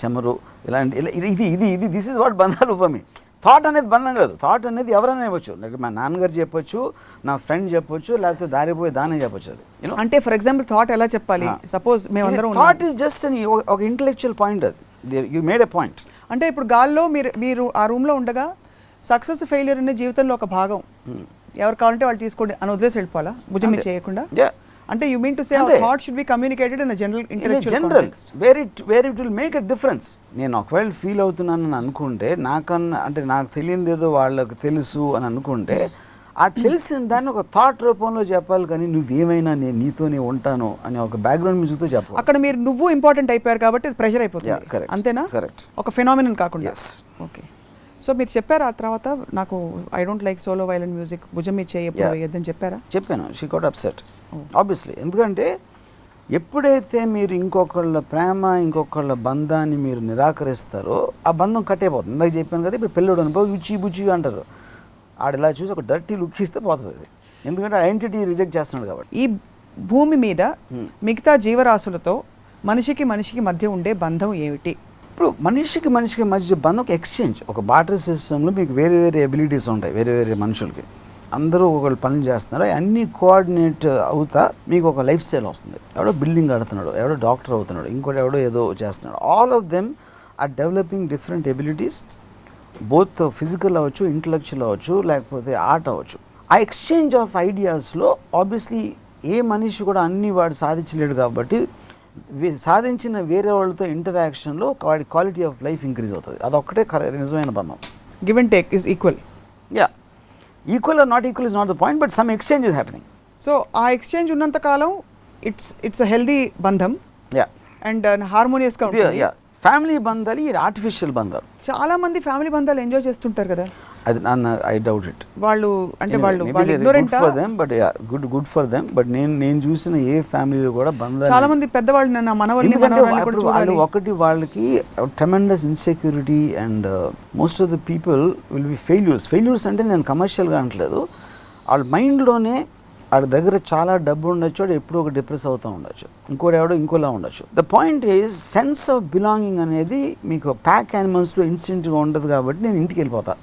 చెమరు, ఇలాంటి ఇది ఇది ఇది దిస్ ఇస్ వాట్ బంధాలు ఫర్ మీ. థాట్ అనేది బంధం కాదు, థాట్ అనేది ఎవరైనా ఇవ్వచ్చు. మా నాన్నగారు చెప్పొచ్చు, నా ఫ్రెండ్ చెప్పొచ్చు, లేకపోతే దారిపోయి దానే చెప్పొచ్చు. అది అంటే ఫర్ ఎగ్జాంపుల్ థాట్ ఎలా చెప్పాలి? సపోజ్ మేమందరం థాట్ ఈస్ జస్ట్ ఒక ఇంటెలెక్చువల్ పాయింట్, అది యూ మేడ్ ఎ పాయింట్. అంటే ఇప్పుడు గాల్లో మీరు ఆ రూమ్లో ఉండగా సక్సెస్ ఫెయిల్యూర్ అనే జీవితంలో ఒక భాగం, ఎవరు కావాలంటే వాళ్ళు తీసుకోండి అని వదిలేసి వెళ్ళిపోవాలా భుజం మీద చేయకుండా? అంటే you mean to say thought should be communicated in general intellectual context where it will make a difference. నేను ఒకవేళ ఫీల్ అవుతున్నానని అనుకుంటే, నాకన్నా అంటే నాకు తెలియదు ఏదో వాళ్ళకి తెలుసు అని అనుకుంటే, ఆ తెలిసిన దాన్ని ఒక థాట్ రూపంలో చెప్పాలి. కానీ నువ్వేమైనా నేను నీతోనే ఉంటాను అని ఒక బ్యాక్గ్రౌండ్ మ్యూజిక్తో చెప్పాలి. అక్కడ మీరు నువ్వు ఇంపార్టెంట్ అయిపోయారు కాబట్టి ప్రెషర్ అయిపోతుంది, అంతేనా? కరెక్ట్. ఒక ఫినామినన్ కాకుండా. ఓకే, సో మీరు చెప్పారు ఆ తర్వాత, నాకు I don't like solo violent music, భుజం మీద చేయి ఎప్పుడు వేయొద్దని చెప్పారా? చెప్పాను. She got upset obviously. ఎందుకంటే ఎప్పుడైతే మీరు ఇంకొకళ్ళ ప్రేమ, ఇంకొకళ్ళ బంధాన్ని మీరు నిరాకరిస్తారో ఆ బంధం కట్టేపోతుంది. ఇందాక చెప్పాను కదా, ఇప్పుడు పిల్లడు అనుకో యుచి బుచి అంటారు, ఆడిలా చూసి ఒక డర్టీ లుక్ ఇస్తే పోతుంది, ఎందుకంటే ఐడెంటిటీ రిజెక్ట్ చేస్తున్నాడు కాబట్టి. ఈ భూమి మీద మిగతా జీవరాశులతో మనిషికి మధ్య ఉండే బంధం ఏమిటి? ఇప్పుడు మనిషికి మధ్య బంధం ఒక ఎక్స్చేంజ్, ఒక బాటర్ సిస్టంలో మీకు వేరే వేరే ఎబిలిటీస్ ఉంటాయి. వేరే మనుషులకి అందరూ ఒకళ్ళు పనులు చేస్తున్నారు, అన్నీ కోఆర్డినేట్ అవుతా మీకు ఒక లైఫ్ స్టైల్ వస్తుంది. ఎవడో బిల్డింగ్ కడుతున్నాడు, ఎవడో డాక్టర్ అవుతున్నాడు, ఇంకోటి ఎవడో ఏదో చేస్తున్నాడు. All of them are developing different abilities, both physical అవ్వచ్చు, ఇంటలెక్చువల్ అవ్వచ్చు, లేకపోతే ఆర్ట్ అవ్వచ్చు. ఆ ఎక్స్చేంజ్ ఆఫ్ ఐడియాస్లో ఆబ్వియస్లీ ఏ మనిషి కూడా అన్ని వాడు సాధించలేడు కాబట్టి సాధించిన వేరే వాళ్ళతో ఇంటరాక్షన్లో వాడి క్వాలిటీ ఆఫ్ లైఫ్ ఇంక్రీజ్ అవుతుంది. అదొక్కటే నిజమైన బంధం. Give and take is equal. Equal or not equal is not the point, but some exchange is happening. So ఆ ఎక్స్చేంజ్ ఉన్నంత కాలం ఇట్స్ అ హెల్దీ బంధం అండ్ హార్మోనియస్గా ఉంటుంది. ఫ్యామిలీ బంధాలు ఈ ఆర్టిఫిషియల్ బంధాలు, చాలా మంది ఫ్యామిలీ బంధాలు ఎంజాయ్ చేస్తుంటారు కదా. అది ఐ డౌట్ ఇట్. వాళ్ళు ignorant for them, but good for them. But నేను చూసిన ఏ ఫ్యామిలీలో కూడా బంధాలు, చాలా మంది పెద్దవాళ్ళు నా మనవల్ని వాళ్ళు ఒకటి వాళ్ళకి tremendous insecurity and most of the people will be failures అంటే నేను కమర్షియల్గా అనట్లేదు. వాళ్ళ మైండ్లోనే వాడి దగ్గర చాలా డబ్బు ఉండొచ్చు, వాడు ఎప్పుడూ ఒక డిప్రెస్ అవుతూ ఉండొచ్చు, ఇంకోటి ఎవడో ఇంకోలా ఉండొచ్చు. The point is sense of belonging అనేది మీకు ప్యాక్ యానిమల్స్లో ఇన్స్టెంట్గా ఉండదు కాబట్టి నేను ఇంటికి వెళ్ళిపోతా.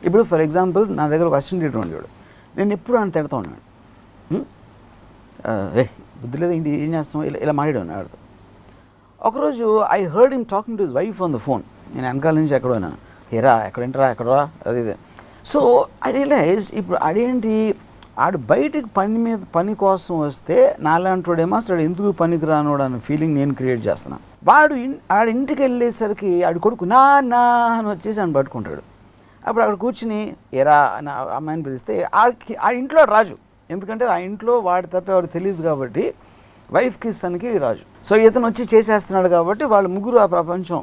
ఇప్పుడు ఫర్ ఎగ్జాంపుల్ నా దగ్గర ఒక అసిస్టెంట్ ఎడిటర్ ఉండేవాడు, నేను ఎప్పుడు ఆయన తిడతా ఉన్నాడు, బుద్ధి లేదా ఇంటి ఏం చేస్తాం ఇలా మాట్లాడాను ఆడితో. ఒకరోజు I heard him talking to his wife on the phone. నేను వెనకాల నుంచి ఎక్కడోనా హేరా ఎక్కడేంటరా అది ఇది. సో ఐ రియలైజ్ ఇప్పుడు అదేంటి, ఆడు బయటికి పని కోసం వస్తే నాలాంటోడేమో అసలు ఎందుకు పనికి రానోడు అన్న ఫీలింగ్ నేను క్రియేట్ చేస్తున్నాను. ఆడు ఇంటికి వెళ్ళేసరికి ఆడు కొడుకు నా అని వచ్చేసి ఆయన పట్టుకుంటాడు. అప్పుడు అక్కడ కూర్చుని ఎరా అని అమ్మాయిని పిలిస్తే ఆ ఇంట్లో రాజు, ఎందుకంటే ఆ ఇంట్లో వాడి తప్ప ఎవరు తెలియదు కాబట్టి వైఫ్కి సన్కి రాజు. సో ఇతను వచ్చి చేసేస్తున్నాడు కాబట్టి వాళ్ళు ముగ్గురు ఆ ప్రపంచం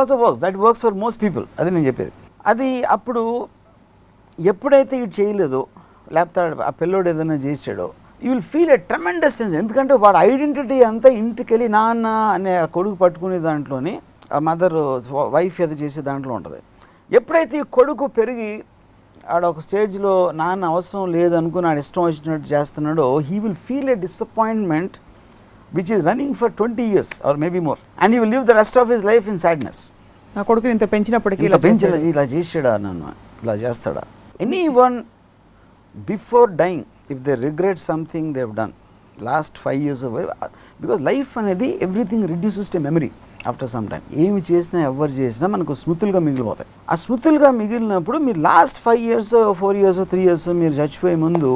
also that works for most people. అది నేను చెప్పేది. అది అప్పుడు ఎప్పుడైతే ఇది చేయలేదో, లేకపోతే ఆ పిల్లోడు ఏదైనా చేసాడో, you will feel a tremendous sense. ఎందుకంటే వాడు ఐడెంటిటీ అంతా ఇంటికి వెళ్ళి నాన్న అనే కొడుకు పట్టుకునే దాంట్లోని ఆ మదర్ వైఫ్ ఏదో చేసే దాంట్లో ఉంటుంది. ఎప్పుడైతే ఈ కొడుకు పెరిగి ఆడ ఒక స్టేజ్లో నాన్న అవసరం లేదనుకుని ఆడ ఇష్టం వచ్చినట్టు చేస్తున్నాడో, he will feel a disappointment which is running for 20 years or maybe more, and he will live the rest of his life in sadness. నా కొడుకుని ఇంత పెంచినప్పటికీ ఇలా చేసాడా, నన్ను ఇలా చేస్తాడా. Anyone before dying, if they regret something they have done last 5 years of life, because life అనేది everything reduces to memory after some time. ఏమి చేసినా ఎవరు చేసినా మనకు స్మృతులుగా మిగిలిపోతాయి. ఆ స్మృతులుగా మిగిలినప్పుడు మీరు లాస్ట్ 5 years 4 years 3 years మీరు చచ్చిపోయే ముందు,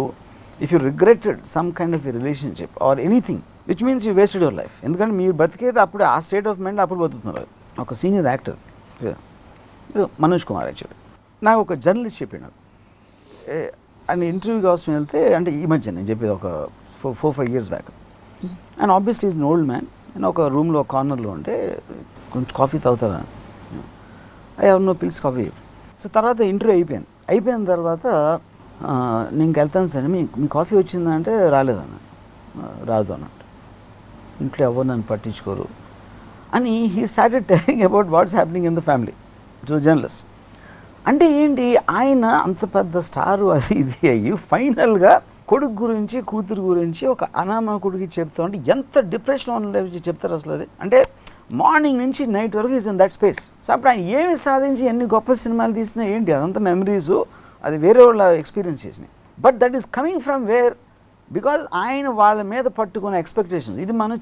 if you regretted some kind of a relationship or anything, which means you wasted your life. ఎందుకంటే మీరు బతికేది అప్పుడు ఆ స్టేట్ ఆఫ్ మైండ్ అప్పుడు బతుకుతున్నారు. ఒక senior actor Manoj Kumar actually నాకు ఒక జర్నలిస్ట్ చెప్పాడు, ఆయన ఇంటర్వ్యూ కోసం వెళ్తే, అంటే ఈ మధ్య నేను చెప్పేది ఒక 4-5 years back. And obviously is an old man. నేను ఒక రూమ్లో కార్నర్లో ఉంటే కొంచెం కాఫీ తాగుతారా, ఎవరినో పిలిచి కాఫీ. సో తర్వాత ఇంటర్వ్యూ అయిపోయిన తర్వాత నేను వెళ్తాను సార్, మీ కాఫీ వచ్చిందా అంటే రాలేదన్న, రాదు అన్నట్టు, ఇంట్లో ఎవరు నన్ను పట్టించుకోరు అని he started telling about what's happening in the family to journalist. అంటే ఏంటి, ఆయన అంత పెద్ద స్టారు అది ఇది అయ్యి ఫైనల్గా కొడుకు గురించి కూతురు గురించి ఒక అనామకుడికి చెప్తా ఉంటే ఎంత డిప్రెషన్ ఆన్ చెప్తారు అసలు అది. అంటే మార్నింగ్ నుంచి నైట్ వరకు is in that space. So అప్పుడు ఆయన ఏమి సాధించి ఎన్ని గొప్ప సినిమాలు తీసినా ఏంటి, అదంతా మెమరీసు, అది వేరే వాళ్ళ ఎక్స్పీరియన్స్ చేసినాయి. But that is coming from where, because ఆయన వాళ్ళ మీద పట్టుకునే ఎక్స్పెక్టేషన్స్. ఇది మనం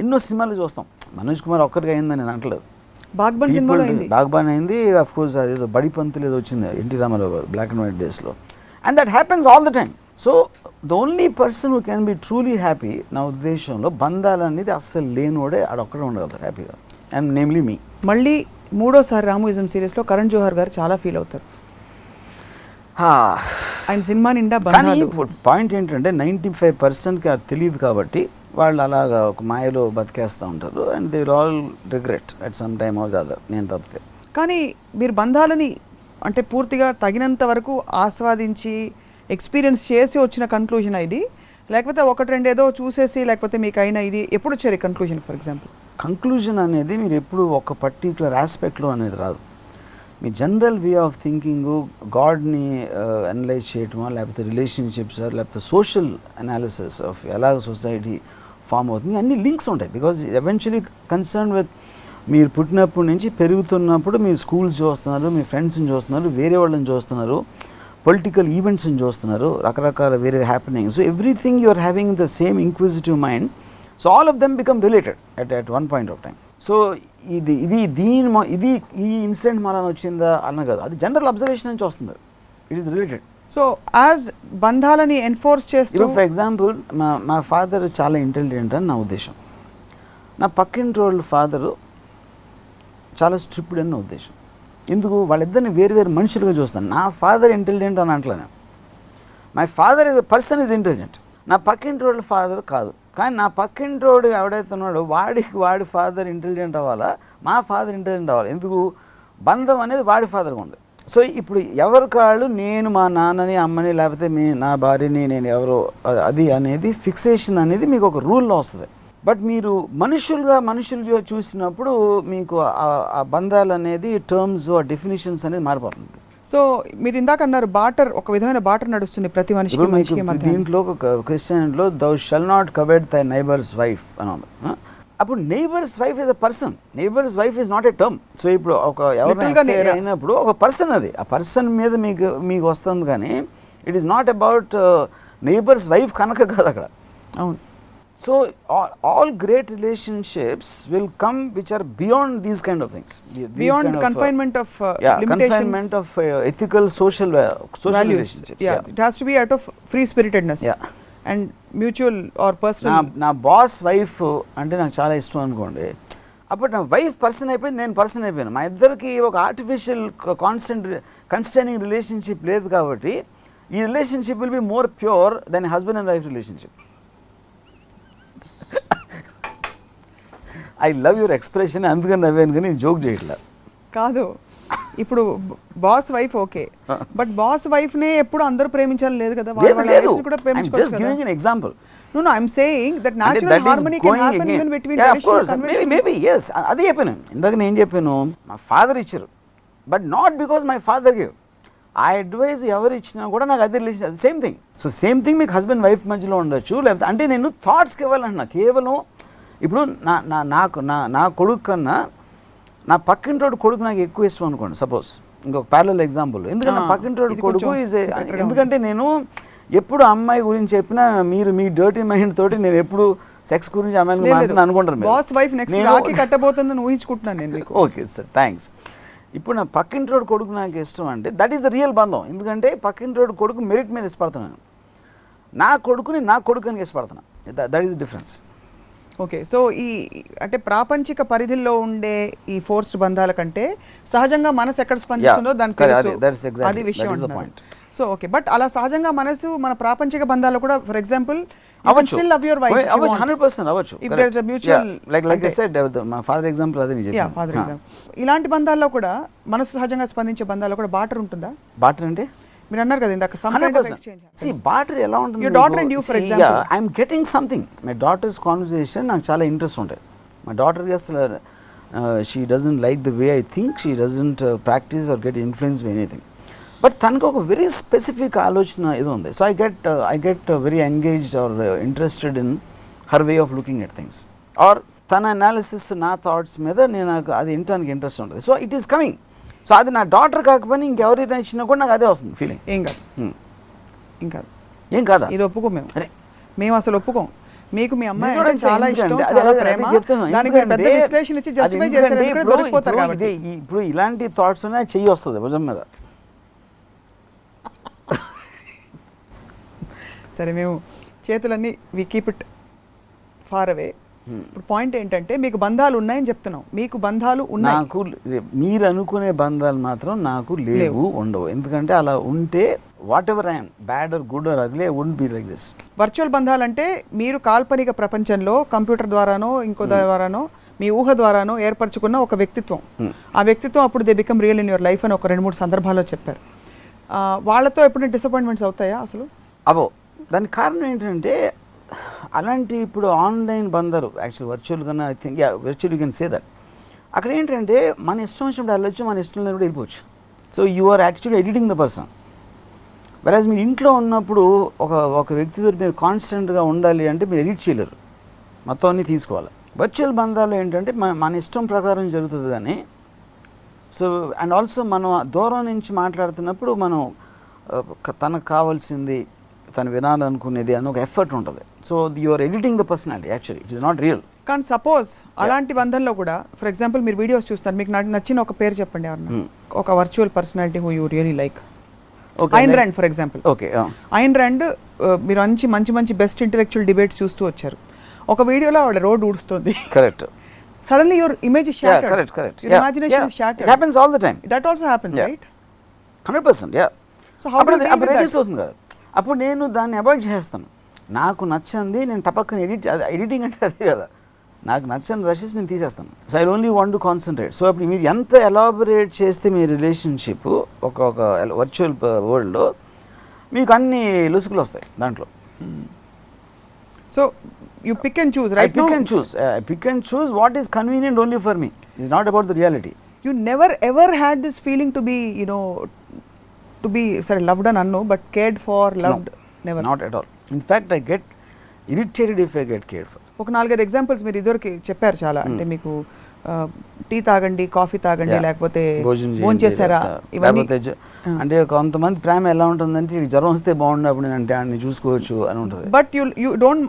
ఎన్నో సినిమాలు చూస్తాం. మనోజ్ కుమార్ ఒక్కరిగా అయిందని నేను అంటలేదు, బాగ్బాన్ అయింది, అఫ్ కోర్స్ అదేదో బడి పంతులు ఏదో వచ్చింది ఎన్టీ రామారావు గారు బ్లాక్ అండ్ వైట్ డేస్లో. And that happens all the time. So the only person who can be truly happy నా ఉద్దేశంలో బంధాలు అనేది అస్సలు లేనివాడే ఆడొక్కడే ఉండగలుగుతారు హ్యాపీగా, అండ్ నేమ్లీ మీ. మళ్ళీ మూడోసారి రామోయిజం సిరీస్లో కరణ్ జోహర్ గారు చాలా ఫీల్ అవుతారు. ఆయన సినిమా నిండా బంధాలు. పాయింట్ ఏంటంటే 95%కి అది తెలియదు కాబట్టి వాళ్ళు అలాగా ఒక మాయలో బతికేస్తూ ఉంటారు. And they will all regret at some time or the other, నేను తప్పితే. కానీ మీరు బంధాలని అంటే పూర్తిగా తగినంత వరకు ఆస్వాదించి ఎక్స్పీరియన్స్ చేసి వచ్చిన కన్క్లూజన్ ఇది, లేకపోతే ఒకటి రెండు ఏదో చూసేసి, లేకపోతే మీకు అయినా ఇది ఎప్పుడు వచ్చారు ఈ కన్క్లూజన్? ఫర్ ఎగ్జాంపుల్ కంక్లూజన్ అనేది మీరు ఎప్పుడు ఒక పర్టిక్యులర్ ఆస్పెక్ట్లో అనేది రాదు. మీ జనరల్ వే ఆఫ్ థింకింగ్, గాడ్ని అనలైజ్ చేయటమా, లేకపోతే రిలేషన్షిప్స్, లేకపోతే సోషల్ అనాలిసిస్ ఆఫ్ ఎలాగ సొసైటీ ఫామ్ అవుతుంది, అన్ని లింక్స్ ఉంటాయి. బికాజ్ ఎవెన్చువలీ కన్సర్న్ విత్ మీరు పుట్టినప్పటి నుంచి పెరుగుతున్నప్పుడు మీరు స్కూల్స్ చూస్తున్నారు, మీ ఫ్రెండ్స్ని చూస్తున్నారు, వేరే వాళ్ళని చూస్తున్నారు, పొలిటికల్ ఈవెంట్స్ని చూస్తున్నారు, రకరకాల వేరే happenings. So everything you are having the same inquisitive mind. So all of them become related at one point of time. So ఇది ఈ ఇన్సిడెంట్ మన వచ్చిందా అన్న కదా, అది జనరల్ అబ్జర్వేషన్ నుంచి వస్తుంది. It is related. So as బంధాలని ఎన్ఫోర్స్ చేస్తూ, ఫర్ ఎగ్జాంపుల్ మా ఫాదర్ చాలా ఇంటెలిజెంట్ అని నా ఉద్దేశం. నా పక్కింటి వాళ్ళ ఫాదరు చాలా స్ట్రిక్ట్ అని నా ఉద్దేశం. ఎందుకు, వాళ్ళిద్దరిని వేరు వేరు మనుషులుగా చూస్తాను. నా ఫాదర్ ఇంటెలిజెంట్ అని అంటలేను. My father is a person is intelligent. నా పక్కింటి వాళ్ళ ఫాదర్ కాదు. కానీ నా పక్కింటోడు ఎవడైతే ఉన్నాడో వాడి ఫాదర్ ఇంటెలిజెంట్ అవ్వాలా, మా ఫాదర్ ఇంటెలిజెంట్ అవ్వాలి. ఎందుకు, బంధం అనేది వాడి ఫాదర్గా ఉంది. సో ఇప్పుడు ఎవరి కాళ్ళు, నేను మా నాన్నని అమ్మని లేకపోతే నా భార్యని నేను ఎవరో, అది అనేది ఫిక్సేషన్ అనేది మీకు ఒక రూల్లో వస్తుంది. బట్ మీరు మనుషులుగా చూసినప్పుడు మీకు ఆ బంధాలు అనేది టర్మ్స్, ఆ డెఫినేషన్స్ అనేది మారిపోతుంది. సో మీరు ఇందాక అన్నారు బాటర్, ఒక విధమైన బాటర్ నడుస్తుంది ప్రతి మనిషికి మనిషికి మధ్య. దీంట్లో క్రిస్టియన్లో దౌ షల్ నాట్ కవెట్ దై నైబర్స్ వైఫ్ అని ఉంది. అప్పుడు neighbours wife is a person, neighbours wife is not a term. So ఇప్పుడు ఒక ఎవరైనా అయినప్పుడు ఒక పర్సన్, అది ఆ పర్సన్ మీద మీకు వస్తుంది. కానీ it is not about neighbours wife కనుక కాదు అక్కడ. అవును. So all great relationships will come which are beyond these kind of things. Beyond kind confinement of limitations. Confinement of ethical social values. Relationships. Yeah, it has to be out of free spiritedness. Yeah. And mutual or personal. నా బాస్ వైఫ్ అంటే నాకు చాలా ఇష్టం అనుకోండి. అప్పుడు నా వైఫ్ పర్సన్ అయిపోయింది, నేను పర్సన్ అయిపోయాను. మా ఇద్దరికి ఒక ఆర్టిఫిషియల్ కన్స్టైనింగ్ రిలేషన్షిప్ లేదు. కాబట్టి ఈ relationship will be more pure than husband and wife relationship. I love your expression, అందుకని నవ్వాను కానీ జోక్ చేయట్లా. కాదు, ఇప్పుడు boss wife okay, but boss wife నే ఎప్పుడు అందరూ ప్రేమించాలి లేదు కదా, కూడా ప్రేమించుకోవచ్చు. Example. No, I'm saying that natural harmony can happen even between traditional conventions. Maybe yes. అదే చెప్పాను ఇందాక. నేను చెప్పాను మా ఫాదర్ ఇచ్చారు, but not because my father give. ఆ అడ్వైజ్ ఎవరు ఇచ్చినా కూడా నాకు అదే రిలేషన్, అది same thing. So same thing మీకు హస్బెండ్ వైఫ్ మధ్యలో ఉండొచ్చు. లేకపోతే అంటే నేను థాట్స్కి ఇవ్వాలంటున్నా. కేవలం ఇప్పుడు నా కొడుకు కన్నా నా పక్కింటోడు కొడుకు నాకు ఎక్కువ ఇష్టం అనుకోండి, సపోజ్. ఇంకొక ప్యారలల్ ఎగ్జాంపుల్. ఎందుకంటే పక్కింటోడు కొడుకు ఎందుకంటే నేను ఎప్పుడు అమ్మాయి గురించి చెప్పినా మీరు మీ డర్టీ మైండ్ తోటి నేను ఎప్పుడు సెక్స్ గురించి అమ్మాయిని అనుకుంటారు. బాస్ వైఫ్ నెక్స్ట్ రాఖీ కట్టబోతుందని ఊహించుకుంటున్నాను నేను. Okay sir, thanks. ఇప్పుడు నా పక్కింటోడు కొడుకు నాకు ఇష్టం అంటే దట్ ఈస్ ద రియల్ బంధం. ఎందుకంటే పక్కింటోడు కొడుకు మెరిట్ మీద ఇష్టపడుతున్నాను, నా కొడుకుని నా కొడుకు అని ఇష్టపడుతున్నాను. That is the difference. Okay. So ఈ అంటే ప్రాపంచిక పరిధిలో ఉండే ఈ ఫోర్స్డ్ బంధాల కంటే సహజంగా మనసు ఎక్కడ స్పందిస్తుందో దానికి తెలుసు, అది విషయం అంటున్నారు. సో ఓకే, బట్ అలా సహజంగా మనసు మన ప్రాపంచిక బంధాలు కూడా ఫర్ ఎగ్జాంపుల్ అవ్వచ్చు, స్టిల్ లవ్ యువర్ వైఫ్ 100% అవ్వచ్చు. If there is a mutual like I said మా ఫాదర్ ఎగ్జాంపుల్ అదే నేను చెప్పాను. Father example. ఇలాంటి బంధాల్లో కూడా మనసు సహజంగా స్పందించే బంధాల్లో కూడా బాటర్ ఉంటుందా? బాటర్ అంటే మీరు అన్నారు కదా ఇందాక some kind of exchange. See, barter ఎలా ఉంటుంది? Your daughter and you, for example. Yeah, I'm getting something. My daughter's conversation నాకు చాలా ఇంట్రెస్ట్ ఉంటాయి. My daughter అసలు she doesn't like the way I think, she doesn't practice or get influenced by anything. But తనకు ఒక వెరీ స్పెసిఫిక్ ఆలోచన ఇది ఉంది. So I get very engaged or interested in her way of looking at things or తన అనాలిసిస్ నా థాట్స్ మీద నాకు అది వినటానికి ఇంట్రెస్ట్ ఉంటుంది. So it is coming. So అది నా డాటర్ కాకపోయినా ఇంకెవరైనా ఇచ్చినా కూడా నాకు అదే వస్తుంది ఫీలింగ్. ఏం కాదు, ఏం కాదా? ఇది ఒప్పుకోం మేము అసలు ఒప్పుకోం. మీకు మీ అమ్మాయి అంటే చాలా ఇష్టం, చాలా ప్రేమ, దానికి పెద్ద విశ్లేషణ ఇచ్చి జస్టిఫై చేశారు ఎందుకంటే దొరికిపోతారు కాబట్టి. ఇప్పుడు ఇలాంటి థాట్స్ ఉన్నాయి, చెయ్యి వస్తుంది భుజం మీద. సరే, మేము చేతులన్నీ we keep it far away. ఇప్పుడు పాయింట్ ఏంటంటే మీకు బంధాలు ఉన్నాయని చెప్తున్నాం, మీకు బంధాలు ఉన్నాయి. నాకు మీరు అనుకునే బంధాలు మాత్రం నాకు లేవు, ఉండవు. ఎందుకంటే అలా ఉంటే what ever I'm bad or good or ugly I wouldn't be like this. Virtual బంధాలు అంటే మీరు కాల్పనిక ప్రపంచంలో కంప్యూటర్ ద్వారానో ఇంకో ద్వారానో మీ ఊహ ద్వారానో ఏర్పరచుకున్న ఒక వ్యక్తిత్వం. ఆ వ్యక్తిత్వం అప్పుడు they become real in your life అని ఒక 2-3 సందర్భాల్లో చెప్పారు. వాళ్ళతో ఎప్పుడైనా డిసప్పాయింట్మెంట్స్ అవుతాయా అసలు? అవో. దానికి కారణం ఏంటంటే అలాంటి ఇప్పుడు ఆన్లైన్ బందరు యాక్చువల్ వర్చువల్ కన్నా I think virtual you can say that. అక్కడ ఏంటంటే మన ఇష్టం వచ్చినప్పుడు వెళ్ళొచ్చు, మన ఇష్టం లేనప్పుడు వెళ్ళిపోవచ్చు. So you are actually editing the person. వెరాజ్ మీరు ఇంట్లో ఉన్నప్పుడు ఒక వ్యక్తితో మీరు కాన్స్టెంట్గా ఉండాలి అంటే మీరు ఎడిట్ చేయలేరు, మొత్తం అన్నీ తీసుకోవాలి. వర్చువల్ బంధాలు ఏంటంటే మన ఇష్టం ప్రకారం జరుగుతుంది. కానీ సో అండ్ ఆల్సో మనం దూరం నుంచి మాట్లాడుతున్నప్పుడు మనం తనకు కావాల్సింది తను వినాలనుకునేది అని ఒక ఎఫర్ట్ ఉంటుంది. So you are editing the personality actually, it is not real. కానీ సపోజ్ అలాంటి బంధంలో కూడా ఫర్ ఎగ్జాంపుల్ మీరు వీడియోస్ చూస్తారు, మీకు నచ్చిన ఒక పేరు చెప్పండి ఎవరన్నా, ఒక virtual personality who you really like. Ayn Rand for example. Okay, Ayn Rand మీరు మంచి బెస్ట్ ఇంటెలెక్చువల్ డిబేట్స్ చూస్తూ వచ్చారు. ఒక వీడియోలో ఆవిడ రోడ్ ఊడుస్తుంది. Correct. Suddenly your image is shattered. Correct. Your imagination is shattered. It happens all the time. That also happens, right? 100%, yeah. So how do you deal with that? అవుతుంది కదా. అప్పుడు నేను దాన్ని అవాయిడ్ చేస్తాను. నాకు నచ్చింది నేను టపక్కన ఎడిటింగ్ అంటే అదే కదా, నాకు నచ్చని రషెస్ నేను తీసేస్తాను. So I only want to concentrate. So అప్పుడు మీరు ఎంత ఎలాబొరేట్ చేస్తే మీ రిలేషన్షిప్ ఒక వర్చువల్ వరల్డ్లో మీకు అన్ని లుసుకులు వస్తాయి దాంట్లో. So you pick and choose, right? I pick and choose what is convenient only for me. It's not about the reality. You never ever had this feeling to be, sorry, loved and unknown, but cared for, loved? No, never. Not at all. In fact, I get irritated if I get cared for. ఒక 4-5 ఎగ్జాంపుల్స్ మీరు ఇద్దరికి చెప్పారు చాలా. అంటే మీకు టీ తాగండి, కాఫీ తాగండి, లేకపోతే భోజనం చేశారా, ఇవన్నీ. అంటే కొంతమంది ప్రేమ ఎలా ఉంటుందంటే జ్వరం వస్తే బాగుండప్పుడు అంటే అన్ని చూసుకోవచ్చు అని ఉంటుంది. But you don't.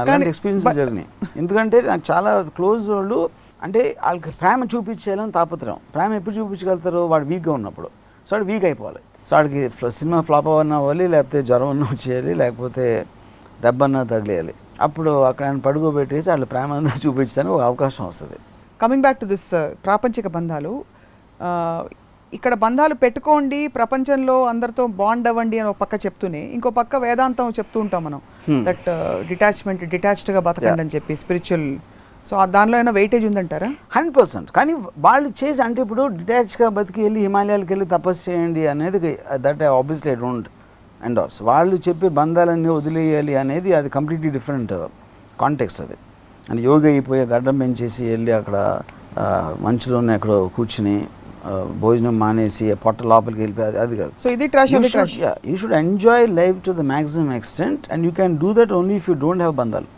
అలాంటి ఎక్స్పీరియన్సెస్ జరిగినాయి. ఎందుకంటే నాకు చాలా క్లోజ్ వాళ్ళు అంటే వాళ్ళకి ప్రేమ చూపించేయాలని తాపత్రయం. ప్రేమ ఎప్పుడు చూపించగలుగుతారు? వాడు వీక్గా ఉన్నప్పుడు. సో వాడు వీక్ అయిపోవాలి. సో వాడికి సినిమా ఫ్లాప్ అవ్వన్నా అవ్వాలి, లేకపోతే జ్వరం అన్నా వచ్చేయాలి, లేకపోతే దెబ్బన్నా తగిలేయాలి. అప్పుడు అక్కడ ఆయన పడుకోబెట్టేసి వాళ్ళు ప్రేమ అంతా చూపించడానికి ఒక అవకాశం వస్తుంది. కమింగ్ బ్యాక్ టు దిస్ ప్రాపంచిక బంధాలు, ఇక్కడ బంధాలు పెట్టుకోండి, ప్రపంచంలో అందరితో బాండ్ అవ్వండి అని ఒక పక్క చెప్తూనే ఇంకో పక్క వేదాంతం చెప్తూ ఉంటాం మనం, దట్ డిటాచ్డ్గా బతకండి అని చెప్పి స్పిరిచువల్. సో దానిలో ఏమైనా వెయిటేజ్ ఉందంటారా? 100%. కానీ వాళ్ళు చేసి అంటే ఇప్పుడు డిటాచ్గా బతికి వెళ్ళి హిమాలయాలకు వెళ్ళి తపస్సు చేయండి అనేది that obviously I don't endorse. వాళ్ళు చెప్పే బంధాలన్నీ వదిలేయాలి అనేది అది కంప్లీట్లీ డిఫరెంట్ కాంటెక్స్ట్. అది అంటే యోగా అయిపోయి గడ్డం పెంచేసి వెళ్ళి అక్కడ మంచులోనే అక్కడ కూర్చుని భోజనం మానేసి పొట్ట లోపలికి వెళ్ళిపోయి అది కాదు. సో ఇది trash. You should enjoy life to the maximum extent and you can do that only if you don't have బంధాలు.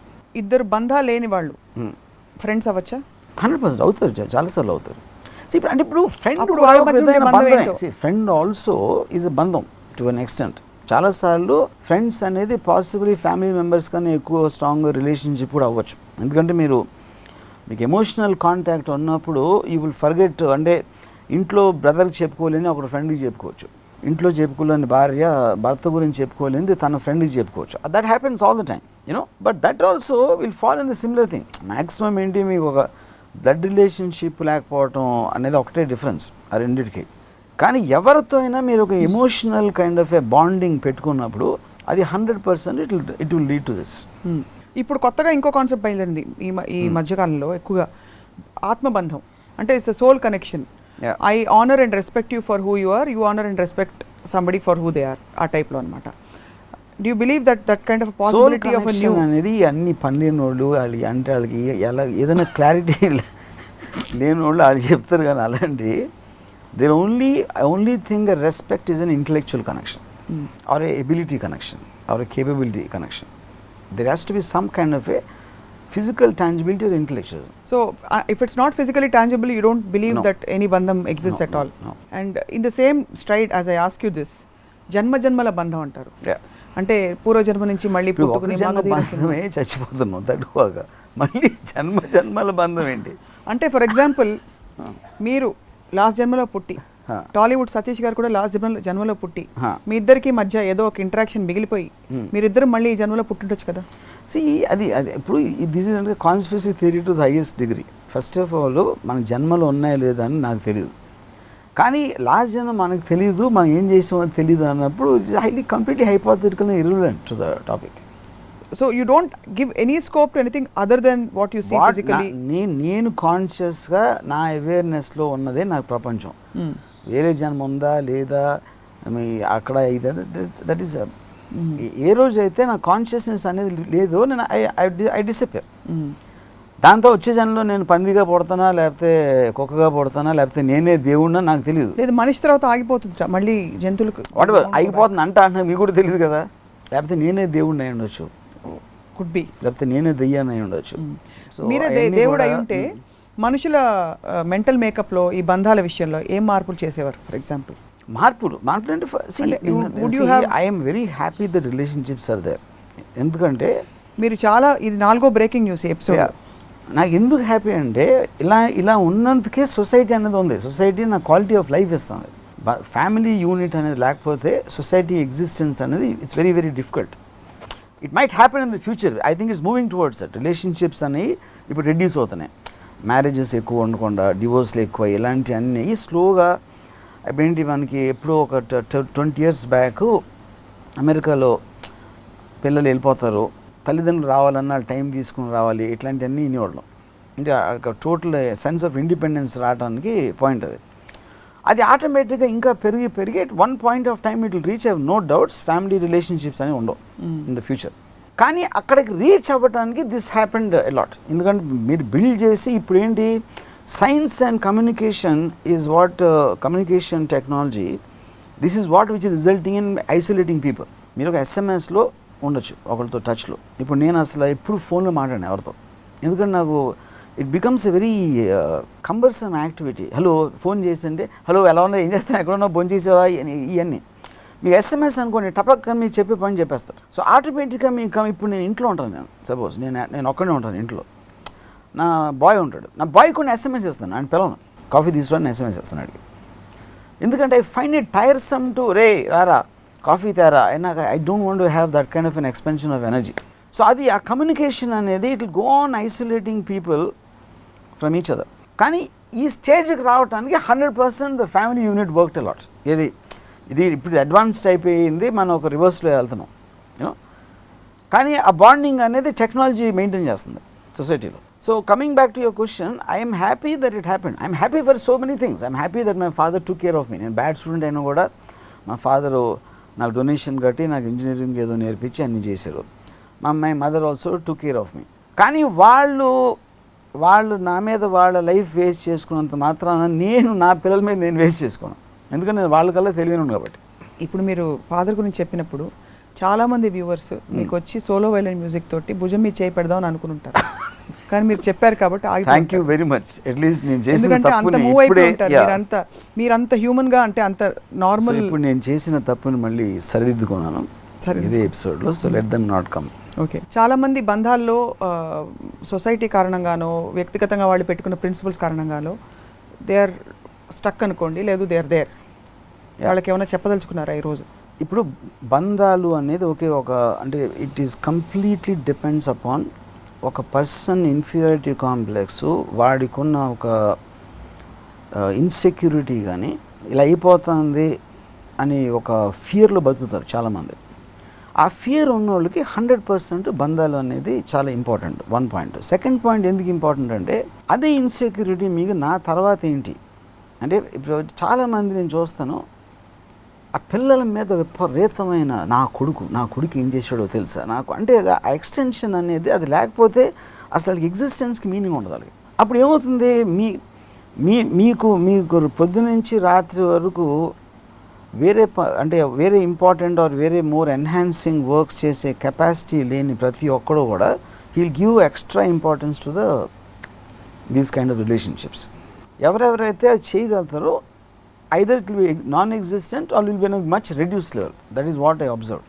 ఇద్దరు బంధాలు లేని వాళ్ళు ఫ్రెండ్స్ అవ్వచ్చా? 100% అవుతారు, చాలాసార్లు అవుతారు. అంటే ఇప్పుడు ఫ్రెండ్ ఆల్సో ఈజ్ అ బంధం టు అన్ ఎక్స్టెంట్. చాలాసార్లు ఫ్రెండ్స్ అనేది పాసిబుల్లీ ఫ్యామిలీ మెంబర్స్ కన్నా ఎక్కువ స్ట్రాంగ్ రిలేషన్షిప్ కూడా అవ్వచ్చు. ఎందుకంటే మీకు ఎమోషనల్ కాంటాక్ట్ ఉన్నప్పుడు యూ విల్ ఫర్గెట్. అంటే ఇంట్లో బ్రదర్కి చెప్పుకోలేని ఒక ఫ్రెండ్కి చెప్పుకోవచ్చు. ఇంట్లో చెప్పుకోలేని భార్య భర్త గురించి చెప్పుకోలేనిది తన ఫ్రెండ్కి చెప్పుకోవచ్చు. That happens all the time you know. But that also will fall in the similar thing. Maximum ఏంటి, మీకు ఒక బ్లడ్ రిలేషన్షిప్ లేకపోవటం అనేది ఒకటే డిఫరెన్స్ ఆ రెండింటికి. కానీ ఎవరితో అయినా మీరు ఒక emotional kind of A bonding పెట్టుకున్నప్పుడు అది 100% it will lead to this. ఇప్పుడు కొత్తగా ఇంకో కాన్సెప్ట్ బయలుదేరింది ఈ మధ్యకాలంలో ఎక్కువగా, ఆత్మబంధం. అంటే it's soul connection. I honour and respect you for who you are, you honour and respect somebody for who they are, ఆ టైప్లో అనమాట. Do you believe that kind of possibility of new అనేది అన్ని పనిలేని వాళ్ళు వాళ్ళు అంటే వాళ్ళకి ఎలా ఏదైనా క్లారిటీ లేని వాళ్ళు వాళ్ళు చెప్తారు. కానీ అలాంటి there only thing respect is an intellectual connection or a ability connection or a capability connection. There has to be some kind of a physical tangibility or intellectual. So, if it's not physically tangible, you don't believe No. that any bandham exists at all. No. And in the same stride, as I ask you this, జన్మల బంధం అంటారు. అంటే పూర్వజన్మ నుంచి మళ్ళీ పుట్టుకుని బంధమే చచ్చిపోతున్నాం తట్టుకోగా మళ్ళీ జన్మల బంధం ఏంటి అంటే, ఫర్ ఎగ్జాంపుల్ మీరు లాస్ట్ జన్మలో పుట్టి, టాలీవుడ్ సతీష్ గారు కూడా లాస్ట్ జన్మలో పుట్టి, మీ ఇద్దరికి మధ్య ఏదో ఒక ఇంటరాక్షన్ మిగిలిపోయి మీరిద్దరు మళ్ళీ ఈ జన్మలో పుట్టుండొచ్చు కదా. అది ఇప్పుడు దిస్ ఇస్ అంటే conspiracy theory to the highest degree. First of all మన జన్మలో ఉన్నాయా లేదా అని నాకు తెలియదు, కానీ లాస్ట్ జన్మ మనకు తెలియదు, మనం ఏం చేసామో తెలియదు అన్నప్పుడు highly completely hypothetical irrelevant to the topic. So you don't give any scope to anything other than what you see physically. నేను కాన్షియస్గా నా అవేర్నెస్లో ఉన్నదే నాకు ప్రపంచం. వేరే జన్మ ఉందా లేదా అక్కడ దట్ ఈస్ ఏ రోజు అయితే నా కాన్షియస్నెస్ అనేది లేదు నేను ఐ డిసపియర్. దాంతో వచ్చే జన్మలో నేను పందిగా పుడతానా లేకపోతే కుక్కగా పుడతానా లేకపోతే నేనే దేవుడినా నాకు తెలియదు. లేదు, మనిషి తర్వాత ఆగిపోతుంది మళ్ళీ జంతువులకు వాట్ ఆగిపోతుంది అంటే మీకు కూడా తెలియదు కదా. లేకపోతే నేనే దేవుడిని అయి ఉండొచ్చు, కుడ్ బి, లేకపోతే నేనే దెయ్యాన్ని అయి ఉండొచ్చు. మీరే దేవుడు అయి ఉంటే మనుషుల మెంటల్ మేకప్లో ఈ బంధాల విషయంలో ఏం మార్పులు చేసేవారు? ఫర్ ఎగ్జాంపుల్ మార్పులు అంటే I'm very happy that relationships are there. ఎందుకంటే మీరు చాలా, ఇది 4వ బ్రేకింగ్ న్యూస్ ఎపిసోడ్. నాకు ఎందుకు హ్యాపీ అంటే ఇలా ఉన్నందుకే సొసైటీ అనేది ఉంది. సొసైటీ నా క్వాలిటీ ఆఫ్ లైఫ్ ఇస్తుంది. ఫ్యామిలీ యూనిట్ అనేది లేకపోతే సొసైటీ ఎగ్జిస్టెన్స్ అనేది it's very very difficult. It might happen in the future. I think it's moving towards that. Relationships అనేవి ఇప్పుడు రెడ్యూస్ అవుతున్నాయి, మ్యారేజెస్ ఎక్కువ ఉండకుండా డివోర్స్లు ఎక్కువ, ఇలాంటి అన్నీ స్లోగా. ఏంటి మనకి ఎప్పుడో ఒక 20 years బ్యాక్ అమెరికాలో పిల్లలు వెళ్ళిపోతారు, తల్లిదండ్రులు రావాలన్నా టైం తీసుకుని రావాలి, ఇట్లాంటివన్నీ ఇన్నివాళ్ళం. అంటే టోటల్ సెన్స్ ఆఫ్ ఇండిపెండెన్స్ రావడానికి పాయింట్ అది ఆటోమేటిక్గా ఇంకా పెరిగి at one point of time it will reach have no doubts family relationships అనేవి ఉండవు ఇన్ ద ఫ్యూచర్. కానీ అక్కడికి రీచ్ అవ్వడానికి దిస్ హ్యాపెండ్ అలాట్. ఎందుకంటే మీరు బిల్డ్ చేసి ఇప్పుడు ఏంటి, science and communication is what communication technology, this is what which is resulting in isolating people. మీరు ఒక ఎస్ఎంఎస్లో ఉండొచ్చు ఒకరితో టచ్లో. ఇప్పుడు నేను అసలు ఎప్పుడు ఫోన్లో మాట్లాడాను ఎవరితో, ఎందుకంటే నాకు it becomes a very cumbersome activity. Hello phone చేసింటే హలో ఎలా ఉన్నా, ఏం చేస్తాను, ఎక్కడ ఉన్నా, ఫోన్ చేసావా, ఇవన్నీ. మీకు ఎస్ఎంఎస్ అనుకోండి టపక్క మీకు చెప్పే పని చెప్పేస్తారు. సో ఆటోమేటిక్గా మీకు ఇప్పుడు నేను ఇంట్లో ఉంటాను, నేను సపోజ్ నేను ఒక్కడే ఉంటాను ఇంట్లో, నా బాయ్ ఉంటాడు, నా బాయ్ కొన్ని ఎస్ఎంఎస్ చేస్తాను, ఆయన పిల్లలు కాఫీ తీసుకొని ఎస్ఎంఎస్ చేస్తాను అడిగి. ఎందుకంటే I find it tiresome to రే రారా కాఫీ తేరా, నాకు I don't want to have that kind of an expansion of energy. So అది ఆ కమ్యూనికేషన్ అనేది it will go on isolating people from each other. కానీ ఈ స్టేజ్కి రావడానికి 100% the family unit worked a lot. ఇది ఇప్పుడు అడ్వాన్స్డ్ అయిపోయింది, మనం ఒక రివర్స్లో వెళ్తున్నాం యూనో. కానీ ఆ బాండింగ్ అనేది టెక్నాలజీ మెయింటైన్ చేస్తుంది సొసైటీలో. So coming back to your question, I'm happy that it happened. I'm happy for so many things. I'm happy that my father took care of me. నేను బ్యాడ్ స్టూడెంట్ అయినా కూడా మా ఫాదరు నాకు డొనేషన్ కట్టి నాకు ఇంజనీరింగ్ ఏదో నేర్పించి అన్నీ చేశారు. My mother also took care of me. కానీ వాళ్ళు నా మీద వాళ్ళ లైఫ్ వేస్ట్ చేసుకున్నంత మాత్రాన నేను నా పిల్లల మీద నేను వేస్ట్ చేసుకున్నాను, ఎందుకంటే నేను వాళ్ళకల్లా తెలియను కాబట్టి. ఇప్పుడు మీరు ఫాదర్ గురించి చెప్పినప్పుడు చాలామంది వ్యూవర్స్ మీకు వచ్చి సోలో వైలెన్ మ్యూజిక్ తోటి భుజం మీద చేయి పెడదాం అని అనుకుని ఉంటారు, కానీ మీరు చెప్పారు కాబట్టి thank you very much. At least నేను చేసిన ఎందుకంటే అంత మూవ్ అయిపోతారు, మీరంత హ్యూమన్ గా, అంటే అంత నార్మల్. ఇప్పుడు నేను చేసిన తప్పుని మళ్ళీ సరిదిద్దుకున్నాను ఇదే ఎపిసోడ్లో. So let them not come. Okay, చాలామంది బంధాల్లో సొసైటీ కారణంగానో వ్యక్తిగతంగా వాళ్ళు పెట్టుకున్న ప్రిన్సిపల్స్ కారణంగానో దే ఆర్ స్టక్ అనుకోండి, లేదు దే ఆర్ దేర్. వాళ్ళకి ఏమైనా చెప్పదలుచుకున్నారా ఈరోజు? ఇప్పుడు బంధాలు అనేది ఒక అంటే it is completely depends upon ఒక పర్సన్ ఇన్ఫీరియారిటీ కాంప్లెక్స్, వాడికున్న ఒక ఇన్సెక్యూరిటీ కానీ ఇలా అయిపోతుంది అని ఒక ఫియర్లో బతుకుతారు చాలామంది. ఆ ఫియర్ ఉన్న వాళ్ళకి 100% బంధాలు అనేది చాలా ఇంపార్టెంట్. 1 పాయింట్. సెకండ్ పాయింట్ ఎందుకు ఇంపార్టెంట్ అంటే అదే ఇన్సెక్యూరిటీ మీకు నా తర్వాత ఏంటి అంటే ఇప్పుడు చాలామంది నేను చూస్తాను ఆ పిల్లల మీద విపరీతమైన నా కొడుకు ఏం చేశాడో తెలుసా నాకు అంటే ఆ ఎక్స్టెన్షన్ అనేది అది లేకపోతే అసలు ఎగ్జిస్టెన్స్కి మీనింగ్ ఉండదు అలాగే. అప్పుడు ఏమవుతుంది మీకు పొద్దునుంచి రాత్రి వరకు వేరే ఇంపార్టెంట్ ఆర్ వేరే మోర్ ఎన్హాన్సింగ్ వర్క్స్ చేసే కెపాసిటీ లేని ప్రతి ఒక్కడు కూడా heal give extra importance to these kind of relationships. ఎవరెవరైతే అది చేయగలుగుతారో either it will be non-existent or will be in a much reduced level. That is what I observed.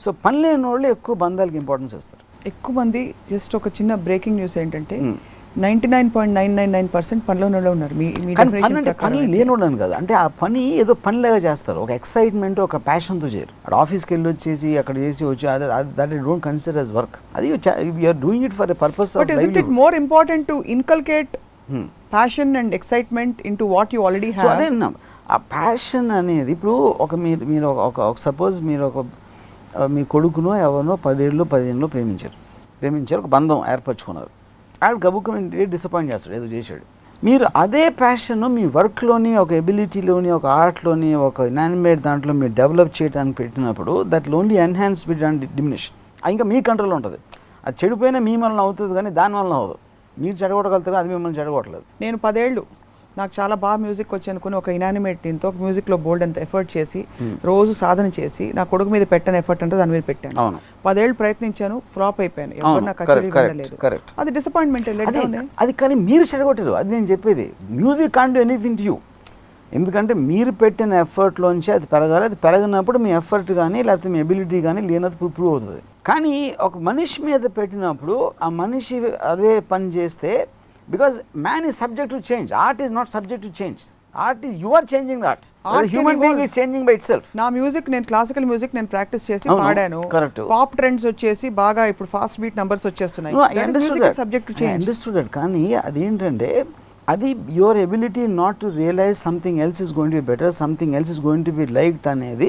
So పని లేని వాళ్ళు ఎక్కువ బంధాలకి ఇంపార్టెన్స్ ఇస్తారు. ఎక్కువ మంది జస్ట్ ఒక చిన్న బ్రేకింగ్ న్యూస్ ఏంటంటే 99.999% పనిలోనే ఉన్నారు. మీ పని లేనోడని కదా, అంటే ఆ పని ఏదో పనిలాగా చేస్తారు, ఒక ఎక్సైట్మెంట్ ఒక ప్యాషన్తో చేయరు. అక్కడ ఆఫీస్కి వెళ్ళి వచ్చేసి అక్కడ చేసి వచ్చి that I don't consider as work. అది you are doing it for a purpose. But is it more important to inculcate passion and excitement into what you already have? So అదే ఆ ప్యాషన్ అనేది ఇప్పుడు మీరు ఒక సపోజ్ మీరు మీ కొడుకునో ఎవరినో 10 ఏళ్ళు 15 ప్రేమించారు, ఒక బంధం ఏర్పరచుకున్నారు. ఆవిడ గబుక్కుని డిసప్పాయింట్ చేస్తాడు, ఏదో చేశాడు. మీరు అదే ప్యాషన్ మీ వర్క్లోని ఒక ఎబిలిటీలోని ఒక ఆర్ట్లోని ఒక ఇనానిమేట్ దాంట్లో మీరు డెవలప్ చేయడానికి పెట్టినప్పుడు that only enhance bit and diminish. ఇంకా మీ కంట్రోల్లో ఉంటుంది. అది చెడిపోయినా మీ వలన అవుతుంది కానీ దాని వలన అవ్వదు. మీరు చెడగొట్టగలుగుతారు, అది మిమ్మల్ని చెడగొట్టలేదు. నేను 10 ఏళ్ళు నాకు చాలా బాగా మ్యూజిక్ వచ్చి అనుకుని ఒక ఇనానిమేట్ టీంతో మ్యూజిక్లో బోల్డ్ అంత ఎఫర్ట్ చేసి రోజు సాధన చేసి నా కొడుకు మీద పెట్టిన ఎఫర్ట్ అంటే దాని మీద పెట్టాను. 10 ఏళ్ళు ప్రయత్నించాను, ఫ్లాప్ అయిపోయాను, ఎవరు నాకు కచేరీ వెళ్ళలేదు. అది డిసప్పాయింట్మెంట్. అది కానీ మీరు చెడగొట్టారు, అది నేను చెప్పేది. Music can't do anything to you. ఎందుకంటే మీరు పెట్టిన ఎఫర్ట్లోంచి అది పెరగాలి. అది పెరగినప్పుడు మీ ఎఫర్ట్ కానీ లేకపోతే మీ ఎబిలిటీ కానీ లేనది ప్రూవ్ అవుతుంది. కానీ ఒక మనిషి మీద పెట్టినప్పుడు ఆ మనిషి అదే పని చేస్తే, because man is subject to change, art is not subject to change. Art is you are changing the art. Human being is changing by itself. నా మ్యూజిక్ నేను క్లాసికల్ మ్యూజిక్ నేను ప్రాక్టీస్ చేసి పాడాను. పాప్ ట్రెండ్స్ వచ్చేసి బాగా ఇప్పుడు ఫాస్ట్ బీట్ నంబర్స్ వచ్చేస్తున్నాయి. Subject to change. అండర్స్టూడ్. కానీ అదేంటంటే అది your ability not to realise something else is going to be better, something else is going to be liked అనేది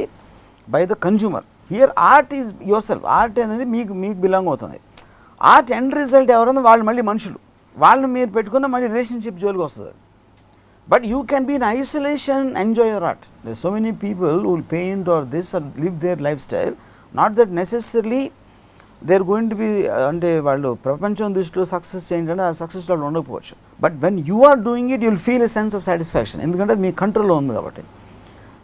by the consumer. Here art is your self. Art అనేది మీకు బిలాంగ్ అవుతుంది. ఆర్ట్ ఎండ్ రిజల్ట్ ఎవరైనా వాళ్ళు మళ్ళీ మనుషులు, వాళ్ళని మీరు పెట్టుకున్న మళ్ళీ రిలేషన్షిప్ జోలికి వస్తుంది. But you can be in isolation, enjoy your art. There so many people who will paint or this or live their lifestyle, not that necessary they are going to be, అంటే వాళ్ళు ప్రపంచం దృష్టిలో సక్సెస్ ఏంటంటే ఆ సక్సెస్ వాళ్ళు ఉండకపోవచ్చు. But when you are doing it you'll feel a sense of satisfaction, ఎందుకంటే అది మీ కంట్రోల్లో ఉంది కాబట్టి.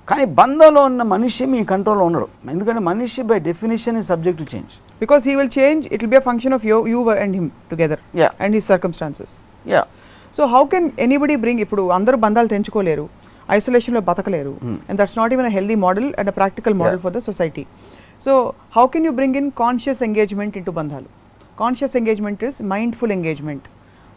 కానీ బంధంలో ఉన్న మనిషి మీ కంట్రోల్లో ఉండడు, ఎందుకంటే మనిషి by definition is subject to change. Because he will change, it will be a function of you and him together and his circumstances. So how can anybody bring, ఇప్పుడు అందరూ బంధాలు తెంచుకోలేరు, ఐసోలేషన్లో బతకలేరు, and that's not even a healthy model and a practical model for the society. So how can you bring in conscious engagement into bandhalu? Conscious engagement is mindful engagement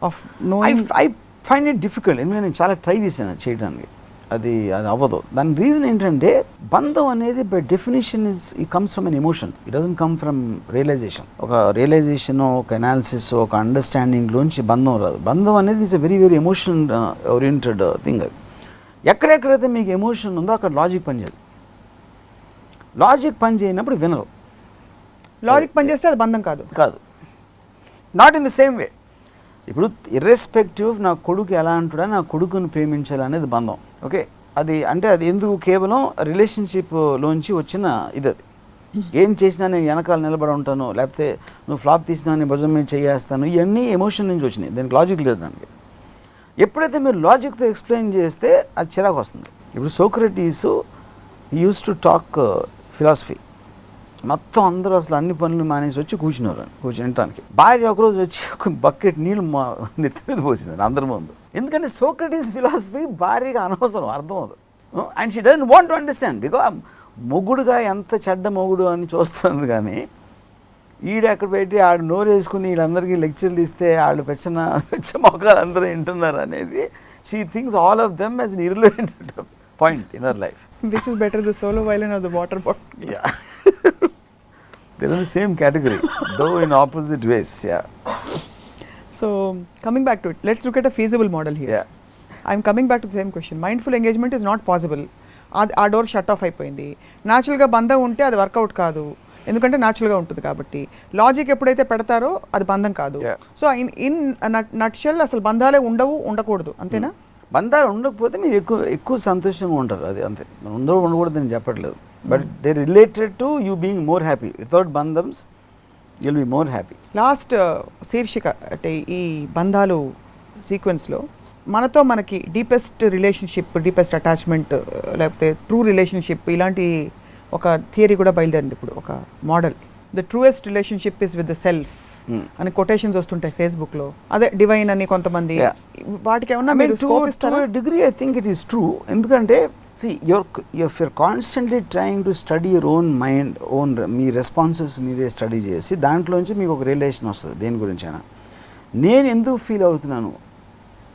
of knowing. I find it difficult. నేను చాలా ట్రై చేశాను చేయడానికి, అది అవ్వదు. దాని రీజన్ ఏంటంటే బంధం అనేది by definition it comes from an emotion, it doesn't come from realisation. ఒక రియలైజేషన్, ఒక అనాలిసిస్, ఒక అండర్స్టాండింగ్లోంచి బంధం రాదు. బంధం అనేది it's a very very emotion oriented thing. అది ఎక్కడెక్కడైతే మీకు ఎమోషన్ ఉందో అక్కడ లాజిక్ పనిచేయదు. లాజిక్ పని చేయనప్పుడు వినరు. లాజిక్ పని చేస్తే అది బంధం కాదు. నాట్ ఇన్ ద సేమ్ వే. ఇప్పుడు ఇర్రెస్పెక్టివ్ నా కొడుకు ఎలా అంటుడా నా కొడుకుని ప్రేమించాలనేది బంధం. ఓకే, అది అంటే అది ఎందుకు కేవలం రిలేషన్షిప్లోంచి వచ్చిన ఇది. అది ఏం చేసినా నేను వెనకాల నిలబడి ఉంటాను, లేకపోతే నువ్వు ఫ్లాప్ తీసినా నేను భుజం మీద చేయేస్తాను, ఇవన్నీ ఎమోషన్ నుంచి వచ్చినాయి. దానికి లాజిక్ లేదు. దానికి ఎప్పుడైతే మీరు లాజిక్తో ఎక్స్ప్లెయిన్ చేస్తే అది చిరాకు వస్తుంది. ఇప్పుడు Socrates use to talk philosophy, మొత్తం అందరూ అసలు అన్ని పనులు మానేసి వచ్చి కూర్చుంటానికి. భార్య ఒకరోజు వచ్చి ఒక బకెట్ నీళ్ళు నెత్తి మీద పోసింది అందరి ముందు. ఎందుకంటే సోక్రటీస్ ఫిలాసఫీ భార్యగా అనవసరం, అర్థం అవుతుంది. And she doesn't want to understand, because మొగుడుగా ఎంత చెడ్డ మొగుడు అని చూస్తుంది. కానీ ఈడు అక్కడ పెట్టి ఆడు నోరు వేసుకుని వీళ్ళందరికీ లెక్చర్లు ఇస్తే వాళ్ళు పెచ్చ మొక్కలు అందరూ వింటున్నారు అనేది she things all of them as an irrelevant point in our life. Which is better, the solo violin or the water bottle? Yeah. They're in the same category, though in opposite ways. Yeah. So coming back to it, let's look at a feasible model here. Yeah. I'm coming back to the same question. Mindful engagement is not possible. ఆ డోర్ షట్ ఆఫ్ అయిపోయింది. న్యాచురల్గా బంధం ఉంటే అది వర్కౌట్ కాదు, ఎందుకంటే న్యాచురల్గా ఉంటుంది కాబట్టి. లాజిక్ ఎప్పుడైతే పెడతారో అది బంధం కాదు. సో ఇన్ నట్ షెల్ అసలు బంధాలే ఉండకూడదు, అంతేనా? బంధాలు ఉండకపోతే మీరు ఎక్కువ సంతోషంగా ఉంటారు, అది అంతే. ఉండకూడదు అని చెప్పట్లేదు, but they related to you being more happy. Without బంధమ్స్ you'll be more happy. Last శీర్షిక అంటే ఈ బంధాలు సీక్వెన్స్లో మనతో మనకి డీపెస్ట్ రిలేషన్షిప్, డీపెస్ట్ అటాచ్మెంట్, లేకపోతే ట్రూ రిలేషన్షిప్, ఇలాంటి ఒక థియరీ కూడా బయలుదేరింది ఇప్పుడు, ఒక model. The truest relationship is with the self అని కొటేషన్స్ వస్తుంటాయి ఫేస్బుక్లో. అదే డివైన్ అని కొంతమంది, వాటికి ఏమన్నా మీరు స్కోప్ ఇస్తారా? Degree I think it is true. ఎందుకంటే see you're constantly trying to study your own mind, me responses మీరే స్టడీ చేసి దాంట్లోంచి మీకు ఒక రిలేషన్ వస్తుంది. దేని గురించైనా నేను ఎందుకు ఫీల్ అవుతున్నాను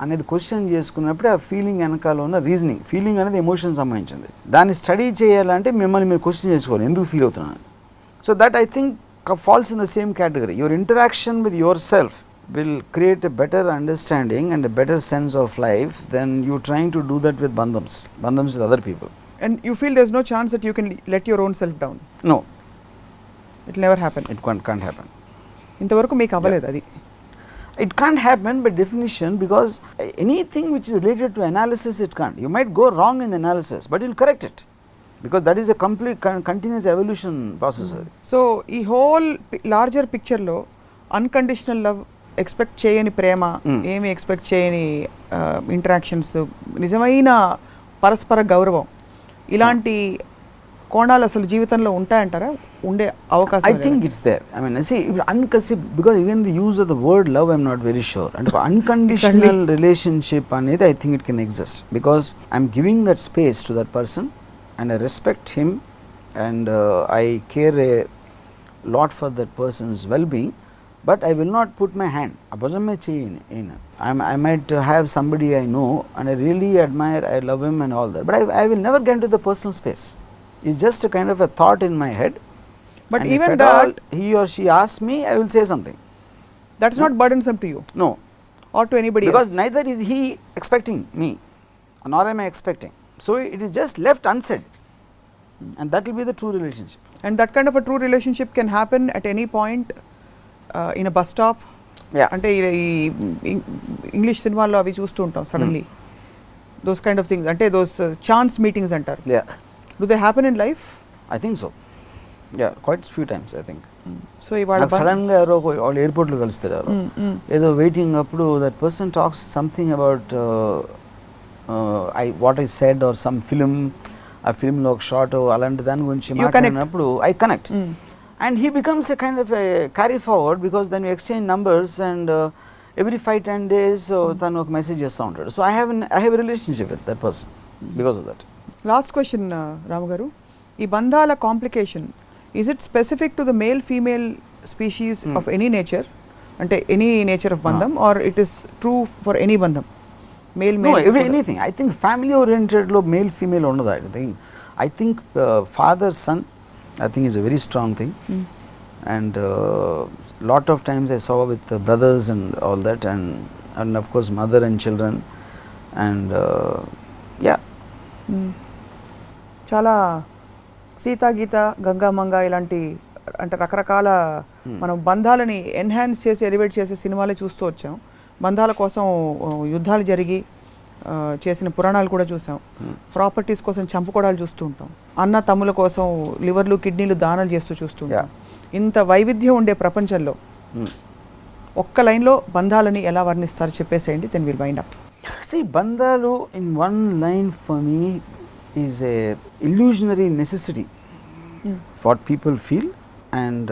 అనేది క్వశ్చన్ చేసుకున్నప్పుడు ఆ ఫీలింగ్ వెనకాల ఉన్న రీజనింగ్, ఫీలింగ్ అనేది ఎమోషన్ సంబంధించింది. దాన్ని స్టడీ చేయాలంటే మిమ్మల్ని మీరు క్వశ్చన్ చేసుకోవాలి, ఎందుకు ఫీల్ అవుతున్నాను. So that I think falls in the same category. Your interaction with yourself will create a better understanding and a better sense of life than you trying to do that with bandhams with other people. And you feel there's no chance that you can let your own self down? No. It will never happen. It can't happen. ఇంతవరకు మీకు అవ్వలేదు అది? It can't happen by definition, because anything which is related to analysis, it can't. You might go wrong in the analysis, but you'll correct it, because that is a complete continuous evolution process. So ఈ హోల్ లార్జర్ పిక్చర్లో అన్కండిషనల్ లవ్, ఎక్స్పెక్ట్ చేయని ప్రేమ, ఏమి ఎక్స్పెక్ట్ చేయని ఇంటరాక్షన్స్, నిజమైన పరస్పర గౌరవం, ఇలాంటి కోణాలు అసలు జీవితంలో ఉంటాయంటారా? ఉండే అవకాశం? I think it's there. I mean, see, because even the use of the word love, I'm not very sure. And unconditional relationship anedi, I think it can exist, because I'm giving that space to that person and I respect him and I care a lot for that person's well-being, but I will not put my hand abhajam mein chayi. I might have somebody I know and I really admire, I love him and all that, but I will never get into the personal space. It's just a kind of a thought in my head. But and even if that, he or she asks me, I will say something. That's not burdensome to you? No. Or to anybody because else? Because neither is he expecting me, nor am I expecting. So it is just left unsaid, and that will be the true relationship. And that kind of a true relationship can happen at any point in a bus stop. Yeah. అంటే ఈ ఇంగ్లీష్ సినిమాల్లో అవి చూస్తూ ఉంటాం suddenly, those kind of things, అంటే దోస్ ఛాన్స్ మీటింగ్స్ అంటారు. Yeah. Do they happen in life? I think so. Yeah, quite few times I think. So ఇవాళ సడన్గా ఎవరో వాళ్ళు ఎయిర్పోర్ట్లో కలుస్తారు, ఏదో వెయిటింగ్ అప్పుడు that person talks something about what I said or some film, ఆ ఫిల్మ్లో ఒక షార్ట్ అలాంటి దాని గురించి మాట్లాడినప్పుడు I connect, and he becomes a kind of carry forward, because then you exchange numbers and every 5-10 days తను ఒక మెసేజ్ చేస్తూ ఉంటాడు. So I have a relationship with that person because of that. Last question రాము గారు, ఈ బంధాల complication, is it specific to the male female species of any nature, అంటే ఎనీ నేచర్ ఆఫ్ బంధం, or it is true for any బంధం? Male anything. I think family ఓరియంటెడ్లో మేల్ ఫీమేల్ ఉండదు. I think father son, I think it's a very strong thing, and lot of times I saw with brothers and all that, and of course mother and children, and yeah. చాలా సీతా గీత, గంగామంగ ఇలాంటి అంటే రకరకాల మనం బంధాలని ఎన్హాన్స్ చేసి ఎలివేట్ చేసే సినిమాలే చూస్తూ వచ్చాం. బంధాల కోసం యుద్ధాలు జరిగి చేసిన పురాణాలు కూడా చూసాం. ప్రాపర్టీస్ కోసం చంపుకోవడాలు చూస్తూ ఉంటాం. అన్న తమ్ముల కోసం లివర్లు కిడ్నీలు దానాలు చేస్తూ చూస్తూ ఉంటాం. ఇంత వైవిధ్యం ఉండే ప్రపంచంలో ఒక్క లైన్లో బంధాలని ఎలా వర్ణిస్తారు చెప్పేసేయండి, then will wind up. See, బంధాలు in one line for me is a illusionary necessity what people feel, and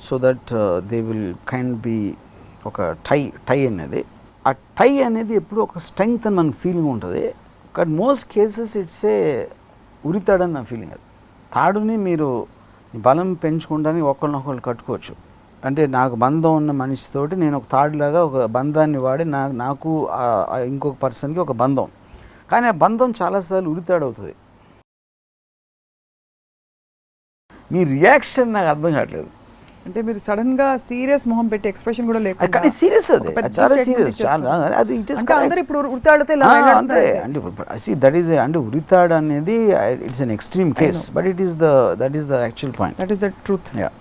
so that they will kind of be ఒక టై అనేది, ఆ టై అనేది ఎప్పుడు ఒక స్ట్రెంగ్త్ అని మనకు ఫీలింగ్ ఉంటుంది. But most cases it's a ఉరితాడని నా ఫీలింగ్. అది తాడుని మీరు బలం పెంచుకుంటానికి ఒకరినొకరు కట్టుకోవచ్చు. అంటే నాకు బంధం ఉన్న మనిషితోటి నేను ఒక తాడులాగా ఒక బంధాన్ని వాడి నాకు ఇంకొక పర్సన్కి ఒక బంధం. కానీ ఆ బంధం చాలాసార్లు ఉరితాడవుతుంది. మీ రియాక్షన్ నాకు అర్థం కావట్లేదు. అంటే మీరు సడన్ గా సీరియస్ మొహం పెట్టి ఎక్స్ప్రెషన్ కూడా లేకుండా కానీ సీరియస్ అది చాలా సీరియస్ చాలా అది అంటే అందరూ ఇప్పుడు ఉరితాడితే అంతే అంటే దట్ ఈస్ అంటే ఉరితాడు అనేది it's an extreme case but that is the actual point. That is the truth. Yeah.